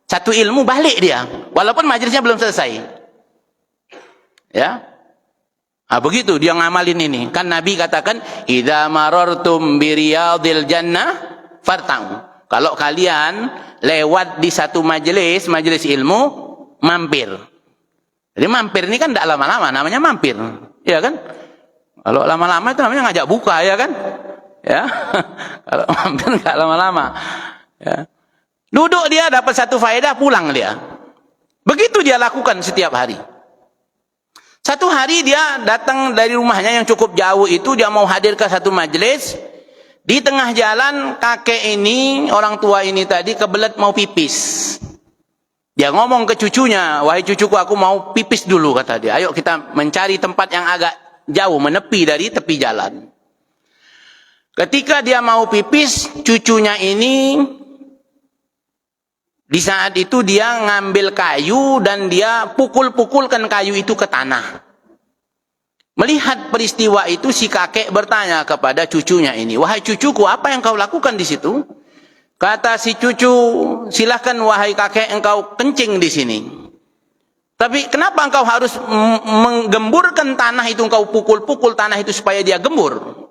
satu ilmu, balik dia. Walaupun majelisnya belum selesai. Ya. Begitu dia ngamalin ini. Kan Nabi katakan, "Idza marartum bi riyadil jannah farta'u." Kalau kalian lewat di satu majelis ilmu, mampir. Jadi mampir ini kan tidak lama-lama, namanya mampir. Ya kan? Kalau lama-lama itu namanya ngajak buka, ya kan? Ya, kalau mampir nggak lama-lama. Ya. Duduk dia dapat satu faedah, pulang dia. Begitu dia lakukan setiap hari. Satu hari dia datang dari rumahnya yang cukup jauh itu, dia mau hadir ke satu majelis. Di tengah jalan kakek ini, orang tua ini tadi kebelet mau pipis. Dia ngomong ke cucunya, "Wahai cucuku, aku mau pipis dulu," kata dia. "Ayo kita mencari tempat yang agak jauh, menepi dari tepi jalan." Ketika dia mau pipis, cucunya ini di saat itu dia ngambil kayu dan dia pukul-pukulkan kayu itu ke tanah. Melihat peristiwa itu, si kakek bertanya kepada cucunya ini, "Wahai cucuku, apa yang kau lakukan di situ?" Kata si cucu, "Silahkan wahai kakek, engkau kencing di sini. Tapi kenapa engkau harus menggemburkan tanah itu, engkau pukul-pukul tanah itu supaya dia gembur?"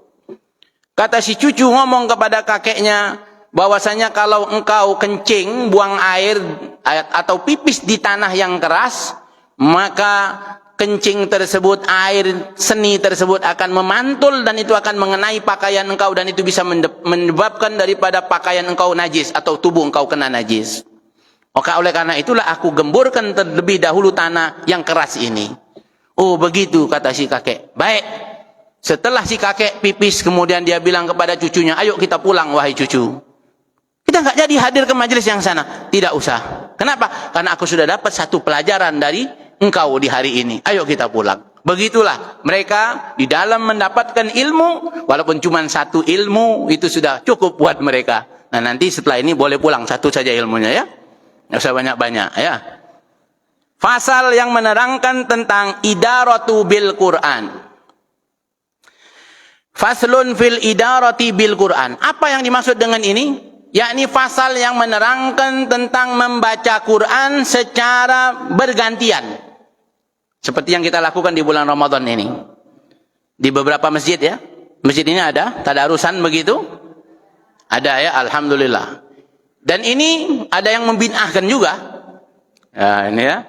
Kata si cucu ngomong kepada kakeknya, bahwasanya kalau engkau kencing, buang air atau pipis di tanah yang keras, maka kencing tersebut, air seni tersebut akan memantul dan itu akan mengenai pakaian engkau dan itu bisa menyebabkan daripada pakaian engkau najis atau tubuh engkau kena najis. Maka oleh karena itulah aku gemburkan terlebih dahulu tanah yang keras ini. Oh begitu, kata si kakek. Baik. Setelah si kakek pipis, kemudian dia bilang kepada cucunya, ayo kita pulang wahai cucu. Kita nggak jadi hadir ke majelis yang sana. Tidak usah. Kenapa? Karena aku sudah dapat satu pelajaran dari engkau di hari ini. Ayo kita pulang. Begitulah mereka di dalam mendapatkan ilmu, walaupun cuma satu ilmu itu sudah cukup buat mereka. Nah nanti setelah ini boleh pulang satu saja ilmunya ya. Nggak usah banyak-banyak ya. Fasal yang menerangkan tentang idaratu bil Quran. Faslun fil idarati bil Quran. Apa yang dimaksud dengan ini? Yakni fasal yang menerangkan tentang membaca Quran secara bergantian. Seperti yang kita lakukan di bulan Ramadan ini. Di beberapa masjid ya. Masjid ini ada tadarusan begitu? Ada ya, alhamdulillah. Dan ini ada yang membid'ahkan juga. Ya, ini ya.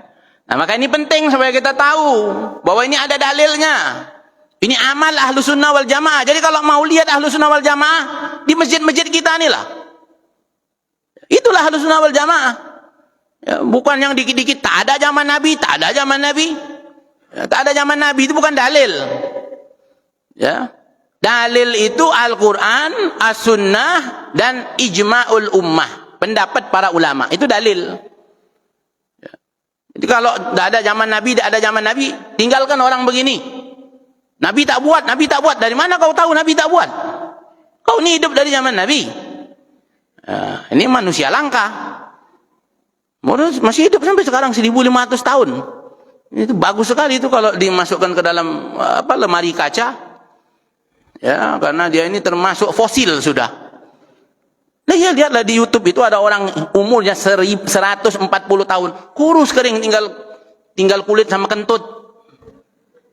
Nah, maka ini penting supaya kita tahu bahwa ini ada dalilnya. Ini amal ahlu sunnah wal jamaah. Jadi kalau mau lihat ahlu sunnah wal jamaah di masjid-masjid kita inilah. Itulah ahlu sunnah wal jamaah. Ya, bukan yang dikit-dikit tak ada zaman Nabi, tak ada zaman Nabi. Ya, tak ada zaman Nabi itu bukan dalil. Ya. Dalil itu Al-Quran, As-Sunnah dan Ijma'ul Ummah. Pendapat para ulama. Itu dalil. Ya. Jadi kalau tak ada zaman Nabi, tak ada zaman Nabi, tinggalkan orang begini. Nabi tak buat, Nabi tak buat. Dari mana kau tahu Nabi tak buat? Kau ini hidup dari zaman Nabi. Ini manusia langka. Masih hidup sampai sekarang 1500 tahun. Itu bagus sekali itu kalau dimasukkan ke dalam lemari kaca. Ya, karena dia ini termasuk fosil sudah. Nah, ya lihatlah di YouTube itu ada orang umurnya 140 tahun, kurus kering, tinggal kulit sama kentut.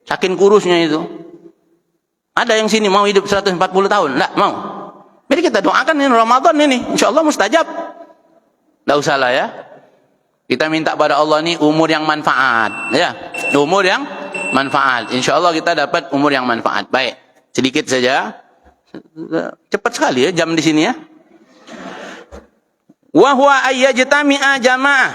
Saking kurusnya itu. Ada yang sini mau hidup 140 tahun? Enggak mau. Jadi kita doakan ini Ramadan ini, insyaallah mustajab. Enggak usah lah ya. Kita minta pada Allah ini umur yang manfaat, ya. Umur yang manfaat. Insyaallah kita dapat umur yang manfaat. Baik, sedikit saja. Cepat sekali ya jam di sini ya. Wa huwa ayyajtami'a jama'ah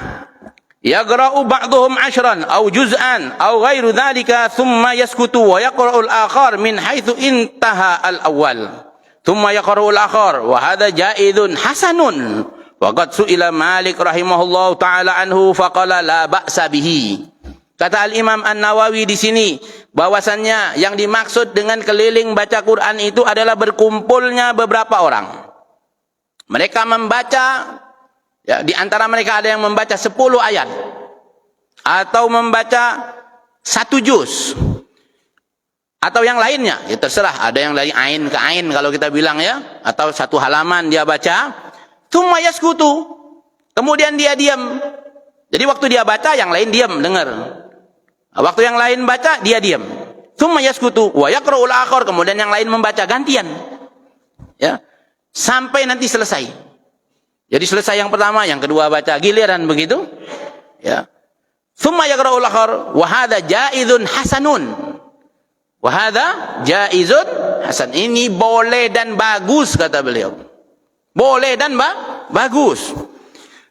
yaqra'u ba'dhum 'ashran aw juz'an aw ghairu dhalika thumma yaskutu wa yaqra'u al-akhar min haitsu intaha al-awwal. Thumma yaqra'ul akhar wa hadha jaizun hasanun wa qad su'ila Malik rahimahullahu taala anhu faqala la ba'sa bihi. Kata Al-Imam An-Nawawi di sini bahwasannya yang dimaksud dengan keliling baca Quran itu adalah berkumpulnya beberapa orang. Mereka membaca ya, di antara mereka ada yang membaca 10 ayat atau membaca 1 juz. Atau yang lainnya, ya terserah. Ada yang dari ain ke ain kalau kita bilang ya. Atau 1 halaman dia baca. Tsumma yaskutu. Kemudian dia diam. Jadi waktu dia baca, yang lain diam, dengar. Waktu yang lain baca, dia diam. Tsumma yaskutu. Wa yaqra'ul akhar. Kemudian yang lain membaca gantian. Ya. Sampai nanti selesai. Jadi selesai yang pertama, yang kedua baca. Giliran begitu. Ya. Tsumma yaqra'ul akhar. Wa hadza jaizun hasanun. Wahada jaizun hasan. Ini boleh dan bagus kata beliau. Boleh dan bagus.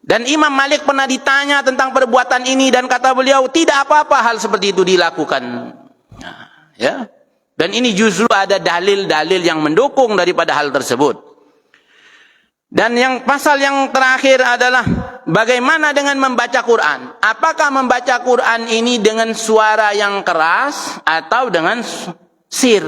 Dan Imam Malik pernah ditanya tentang perbuatan ini dan kata beliau tidak apa-apa hal seperti itu dilakukan. Ya. Dan ini justru ada dalil-dalil yang mendukung daripada hal tersebut. Dan yang pasal yang terakhir adalah bagaimana dengan membaca Quran? Apakah membaca Quran ini dengan suara yang keras atau dengan sir?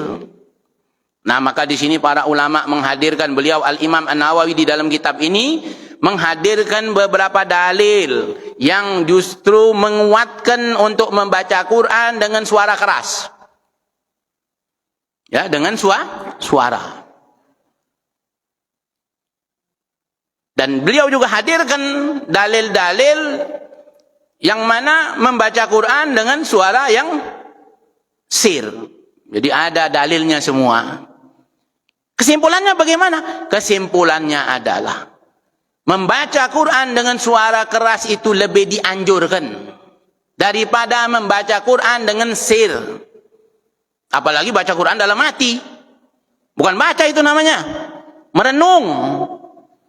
Nah, maka di sini para ulama menghadirkan beliau Al-Imam An-Nawawi di dalam kitab ini menghadirkan beberapa dalil yang justru menguatkan untuk membaca Quran dengan suara keras. Ya, dengan suara. Dan beliau juga hadirkan dalil-dalil yang mana membaca Quran dengan suara yang sir. Jadi ada dalilnya semua. Kesimpulannya bagaimana? Kesimpulannya adalah membaca Quran dengan suara keras itu lebih dianjurkan. daripada membaca Quran dengan sir. Apalagi baca Quran dalam hati. Bukan baca itu namanya, merenung.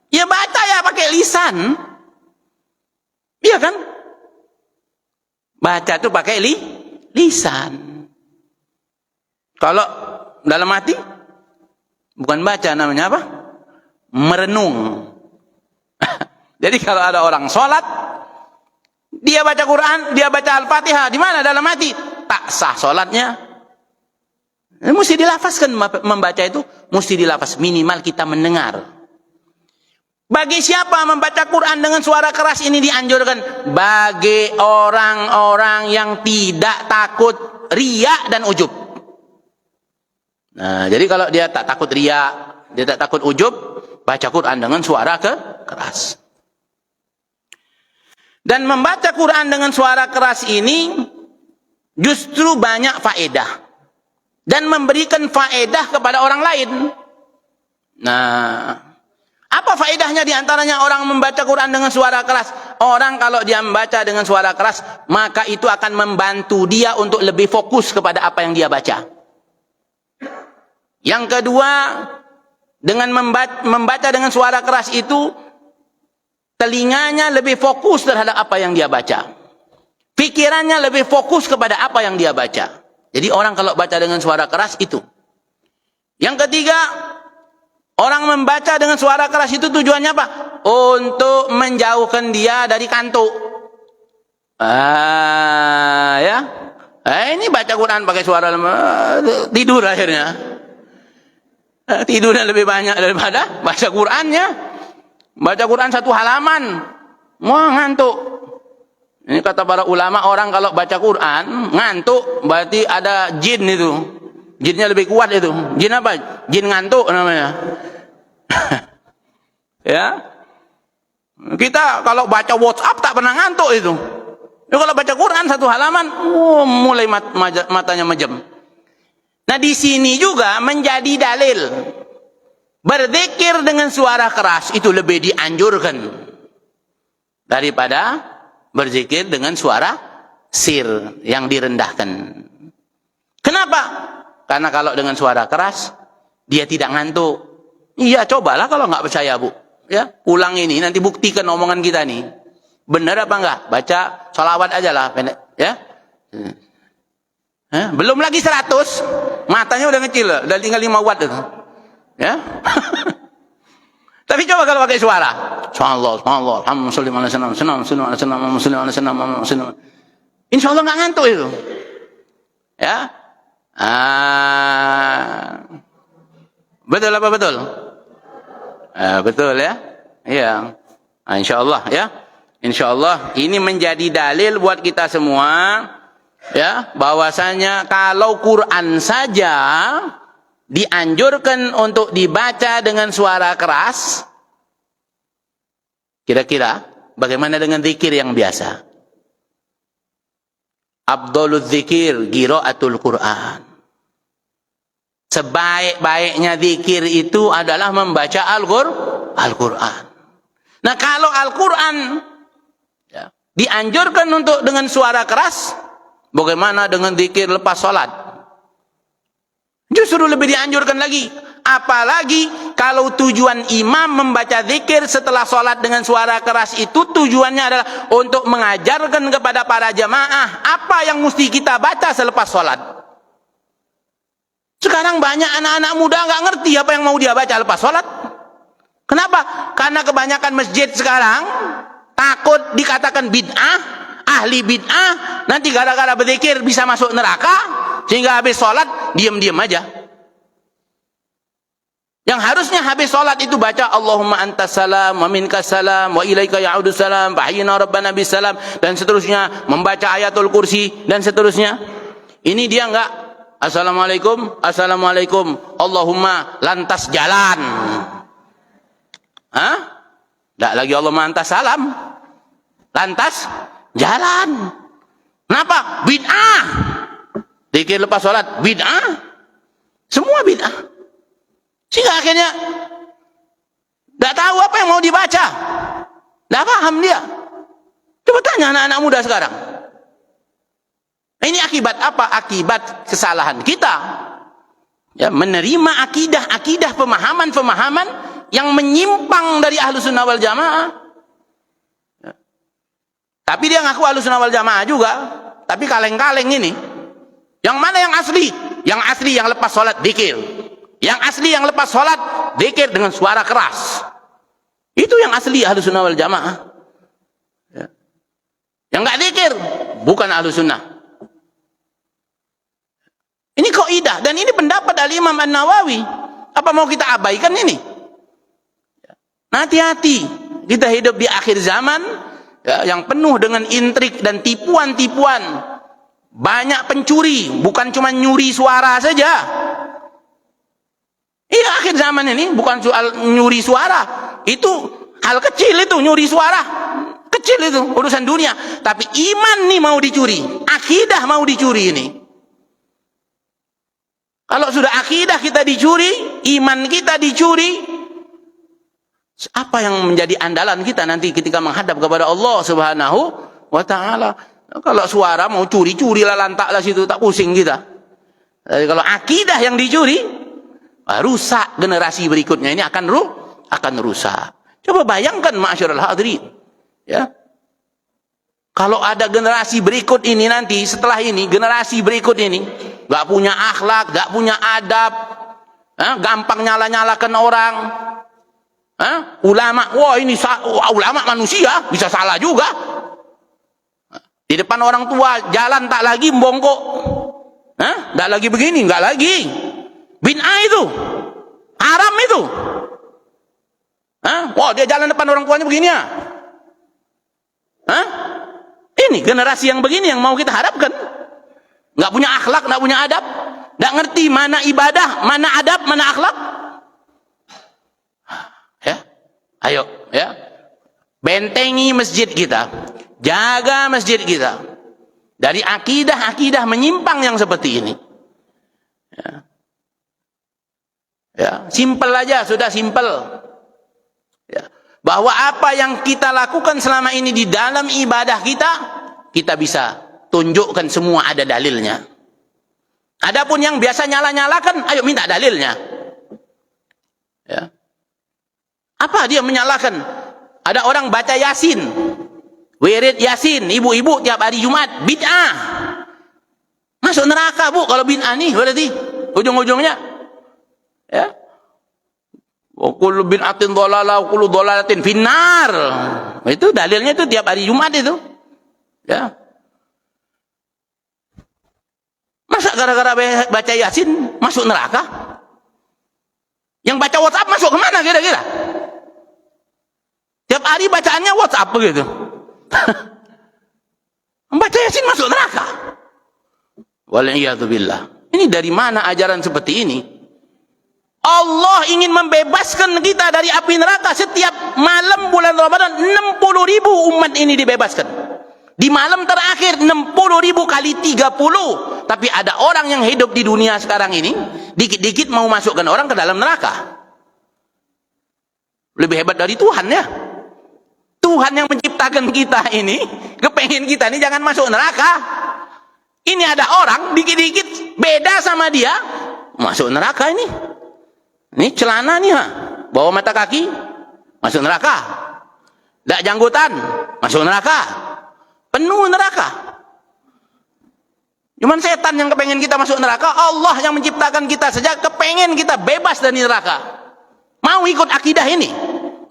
Ya baca ya pakai lisan. Iya kan? Baca itu pakai lisan. Kalau dalam hati, bukan baca, namanya apa? Merenung. Jadi kalau ada orang sholat, dia baca Quran, dia baca Al-Fatihah, di mana? Dalam hati, tak sah sholatnya. Mesti dilafazkan, membaca itu mesti dilafaz, minimal kita mendengar. Bagi siapa membaca Quran dengan suara keras ini dianjurkan? Bagi orang-orang yang tidak takut riya dan ujub. Nah, jadi kalau dia tak takut riya, dia tak takut ujub, baca Quran dengan suara keras. Dan membaca Quran dengan suara keras ini justru banyak faedah dan memberikan faedah kepada orang lain. Nah, apa faedahnya diantaranya orang membaca Quran dengan suara keras? Orang kalau dia membaca dengan suara keras, maka itu akan membantu dia untuk lebih fokus kepada apa yang dia baca. Yang kedua, dengan membaca dengan suara keras itu, telinganya lebih fokus terhadap apa yang dia baca. Pikirannya lebih fokus kepada apa yang dia baca. Jadi orang kalau baca dengan suara keras itu. Yang ketiga, orang membaca dengan suara keras itu tujuannya apa? Untuk menjauhkan dia dari kantuk. Ya. Ini baca Quran pakai suara tidur akhirnya. Tidurnya lebih banyak daripada baca Qurannya. Baca Quran satu halaman, wah ngantuk. Ini kata para ulama, orang kalau baca Quran ngantuk berarti ada jin itu. Jinnya lebih kuat itu. Jin apa? Jin ngantuk namanya. Ya. Kita kalau baca WhatsApp tak pernah ngantuk itu. Ya, kalau baca Quran satu halaman, mulai matanya majam. Nah, di sini juga menjadi dalil berzikir dengan suara keras itu lebih dianjurkan daripada berzikir dengan suara sir yang direndahkan. Kenapa? Karena kalau dengan suara keras dia tidak ngantuk. Iya, cobalah kalau nggak percaya, Bu. Ya, ulang ini nanti buktikan omongan kita nih. Benar apa enggak? Baca sholawat aja lah, pendek, ya. Belum lagi 100, matanya udah kecil, udah tinggal 5 watt itu. Ya. Tapi coba kalau pakai suara. Subhanallah, subhanallah, alhamdulillah, insya Allah nggak ngantuk itu. Ya. Betul apa betul? Betul ya. Iya. Insya Allah ya. Insya Allah ini menjadi dalil buat kita semua. Ya, bahwasanya kalau Quran saja dianjurkan untuk dibaca dengan suara keras, kira-kira bagaimana dengan zikir yang biasa? Afdhalul zikir qiraatul Quran. Sebaik-baiknya zikir itu adalah membaca Al-Quran. Nah, kalau Al-Quran ya, dianjurkan untuk dengan suara keras, bagaimana dengan zikir lepas sholat? Justru lebih dianjurkan lagi. Apalagi kalau tujuan imam membaca zikir setelah sholat dengan suara keras itu tujuannya adalah untuk mengajarkan kepada para jamaah apa yang mesti kita baca selepas sholat. Sekarang banyak anak-anak muda nggak ngerti apa yang mau dia baca lepas sholat. Kenapa? Karena kebanyakan masjid sekarang takut dikatakan bid'ah, ahli bid'ah, nanti gara-gara berzikir bisa masuk neraka, sehingga habis sholat diam-diam aja. Yang harusnya habis sholat itu baca Allahumma antas salam wa minkas salam wa ilaika ya'udus salam fahyina rabbana bis salam, dan seterusnya, membaca ayatul kursi dan seterusnya. Ini dia enggak, assalamualaikum, assalamualaikum, Allahumma lantas jalan. Enggak lagi Allahumma antas salam, lantas jalan. Kenapa? Bid'ah. Zikir lepas sholat bid'ah. Semua bid'ah. Sehingga akhirnya tidak tahu apa yang mau dibaca. Tidak paham dia. Coba tanya anak-anak muda sekarang. Ini akibat apa? Akibat kesalahan kita. Ya, menerima akidah pemahaman yang menyimpang dari Ahlussunnah wal Jamaah. Ya. Tapi dia ngaku Ahlussunnah wal Jamaah juga, tapi kaleng-kaleng ini. Yang mana yang asli? Yang asli yang lepas sholat dzikir. Yang asli yang lepas sholat dzikir dengan suara keras. Itu yang asli Ahlussunnah wal Jamaah. Ya. Yang enggak dzikir bukan Ahlussunnah. Ini kaidah dan ini pendapat Al-Imam An-Nawawi. Apa mau kita abaikan ini? Hati-hati, kita hidup di akhir zaman ya, yang penuh dengan intrik dan tipuan-tipuan. Banyak pencuri, bukan cuma nyuri suara saja. Iya, akhir zaman ini bukan soal nyuri suara. Itu hal kecil, itu nyuri suara. Kecil itu urusan dunia. Tapi iman nih mau dicuri, akidah mau dicuri ini. Kalau sudah akidah kita dicuri, iman kita dicuri, apa yang menjadi andalan kita nanti ketika menghadap kepada Allah Subhanahu wa Ta'ala? Kalau suara mau curi-curilah, lantaklah situ, tak pusing kita. Jadi kalau akidah yang dicuri, rusak generasi berikutnya ini akan rusak. Coba bayangkan ma'asyiral hadirin, ya. Kalau ada generasi berikut ini nanti, setelah ini, generasi berikut ini, gak punya akhlak, gak punya adab, gampang nyala-nyalakan orang, ulama, wah ini ulama manusia, bisa salah juga. Di depan orang tua, jalan tak lagi membongkok, gak lagi begini, gak lagi. Bid'ah itu, haram itu. Wah dia jalan depan orang tuanya begini ya. Ini generasi yang begini yang mau kita harapkan. Nggak punya akhlak, nggak punya adab, nggak ngerti mana ibadah, mana adab, mana akhlak. Ya, ayo, ya, bentengi masjid kita, jaga masjid kita dari akidah menyimpang yang seperti ini. Ya, simpel aja, sudah simpel. Ya. Bahwa apa yang kita lakukan selama ini di dalam ibadah kita bisa tunjukkan semua ada dalilnya. Adapun yang biasa nyala-nyalakan, ayo minta dalilnya. Ya. Apa dia menyalakan? Ada orang baca Yasin, wirid Yasin, ibu-ibu tiap hari Jumat, bid'ah. Masuk neraka bu kalau bid'ah nih berarti ujung-ujungnya. Ya. Wa kullu bid'atin dhalalah wa kullu dhalalatin finnar. Itu dalilnya itu tiap hari Jumat itu. Ya. Masa gara-gara baca Yasin masuk neraka? Yang baca WhatsApp masuk kemana kira-kira? Tiap hari bacaannya WhatsApp begitu. Membaca Yasin masuk neraka. Wal'iyadzubillah. Ini dari mana ajaran seperti ini? Allah ingin membebaskan kita dari api neraka. Setiap malam bulan Ramadan 60.000 umat ini dibebaskan. Di malam terakhir 60.000 kali 30. Tapi ada orang yang hidup di dunia sekarang ini dikit-dikit mau masukkan orang ke dalam neraka. Lebih hebat dari Tuhan ya. Tuhan yang menciptakan kita ini kepengen kita ini jangan masuk neraka. Ini ada orang dikit-dikit beda sama dia masuk neraka ini. Ini celana nih, bawa mata kaki, masuk neraka. Tidak janggutan, masuk neraka. Penuh neraka. Cuman setan yang kepengen kita masuk neraka, Allah yang menciptakan kita saja kepengen kita bebas dari neraka. Mau ikut akidah ini,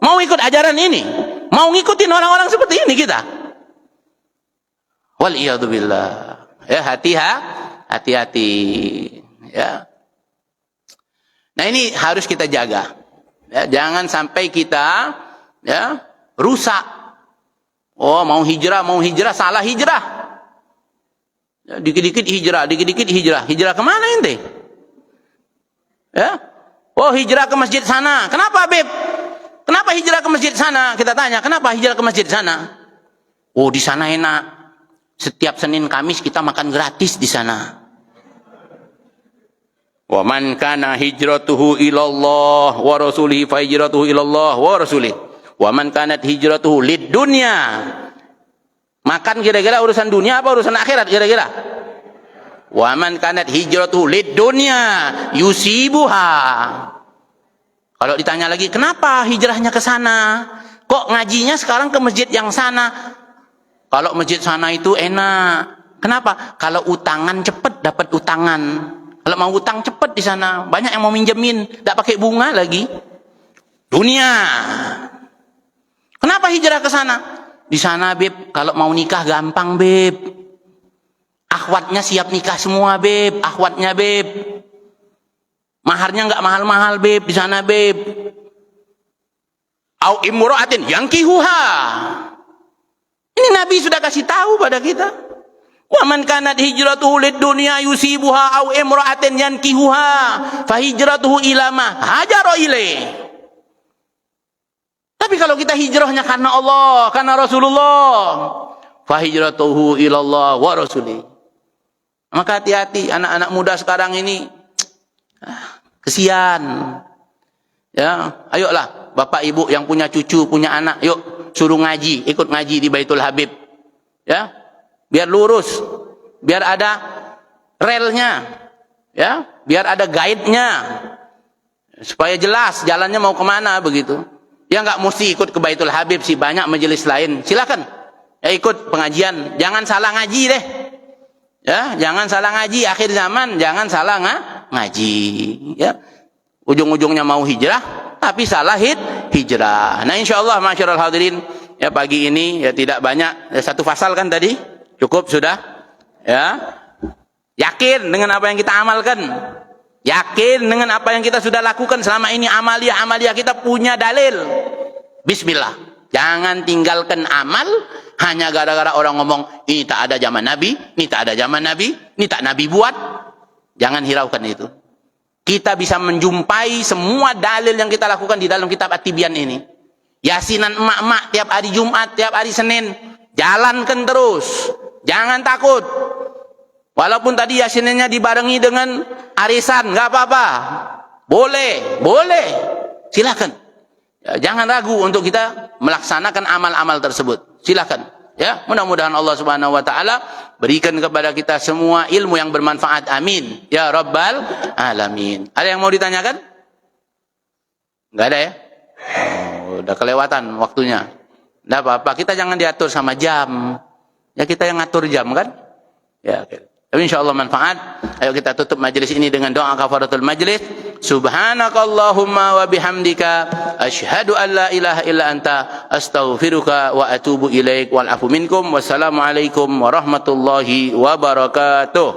mau ikut ajaran ini, mau ngikutin orang-orang seperti ini kita. Wal'iyadzubillah. Ya, hati-hati. Ya. Nah ini harus kita jaga, ya, jangan sampai kita ya rusak. Oh mau hijrah salah hijrah. Ya, dikit-dikit hijrah, hijrah kemana ente? Ya, oh hijrah ke masjid sana. Kenapa Beb? Kenapa hijrah ke masjid sana? Kita tanya, kenapa hijrah ke masjid sana? Oh di sana enak. Setiap Senin Kamis kita makan gratis di sana. Wa man kana hijratuhu ilallah wa rasulihi fa hijratuhu ilallah wa rasulihi. Wa man kanat hijratuhu lid dunya. Makan kira-kira urusan dunia apa urusan akhirat kira-kira? Wa man kanat hijratuhu lid dunya yusibuha. Kalau ditanya lagi, kenapa hijrahnya ke sana? Kok ngajinya sekarang ke masjid yang sana? Kalau masjid sana itu enak. Kenapa? Kalau utangan cepet dapat utangan. Kalau mau utang cepet di sana. Banyak yang mau minjemin, tidak pakai bunga lagi. Dunia. Kenapa hijrah ke sana? Di sana, Beb, kalau mau nikah gampang, Beb. Akhwatnya siap nikah semua, Beb. Akhwatnya, Beb. Maharnya enggak mahal-mahal, Beb, di sana, Beb. Au imra'atin yankihuha. Ini Nabi sudah kasih tahu pada kita. Wa man kanat hijratuhu lid dunya yusibuha au imra'atin yankihuha fa hijratuhu ila ma hajara ilaih. Tapi kalau kita hijrahnya karena Allah, karena Rasulullah, fa hijratuhu ila Allah wa rasulih. Maka hati-hati anak-anak muda sekarang ini. Kesian. Ya, ayolah bapak ibu yang punya cucu, punya anak, yuk suruh ngaji, ikut ngaji di Baitul Habib. Ya. Biar lurus, biar ada relnya, ya, biar ada guide-nya, supaya jelas jalannya mau kemana begitu. Ya nggak mesti ikut ke Baitul Habib sih, banyak majelis lain. Silakan, ya ikut pengajian, jangan salah ngaji deh, ya, jangan salah ngaji. Akhir zaman jangan salah ngaji, ya. Ujung-ujungnya mau hijrah, tapi salah hijrah. Nah, insyaallah masyarul hadirin, ya pagi ini ya tidak banyak, ya, satu pasal kan tadi. Cukup sudah, ya. Yakin dengan apa yang kita amalkan, yakin dengan apa yang kita sudah lakukan selama ini. Amalia kita punya dalil. Bismillah, jangan tinggalkan amal hanya gara-gara orang ngomong ini tak ada zaman Nabi, ini tak ada zaman Nabi, ini tak Nabi buat. Jangan hiraukan itu. Kita bisa menjumpai semua dalil yang kita lakukan di dalam kitab At-Tibyan ini. Yasinan emak-emak tiap hari Jumat, tiap hari Senin, jalankan terus. Jangan takut. Walaupun tadi yasinannya dibarengi dengan arisan, nggak apa-apa. Boleh. Silakan. Ya, jangan ragu untuk kita melaksanakan amal-amal tersebut. Silakan. Ya, mudah-mudahan Allah Subhanahu wa taala berikan kepada kita semua ilmu yang bermanfaat. Amin. Ya Rabbal alamin. Ada yang mau ditanyakan? Enggak ada ya? Oh, udah kelewatan waktunya. Enggak apa-apa, kita jangan diatur sama jam. Ya kita yang ngatur jam kan? Ya, okay. Tapi insyaallah manfaat. Ayo kita tutup majelis ini dengan doa kafaratul majelis. Subhanakallahumma wa bihamdika asyhadu an la ilaha illa anta astaghfiruka wa atubu ilaik wal afu minkum. Wassalamualaikum warahmatullahi wabarakatuh.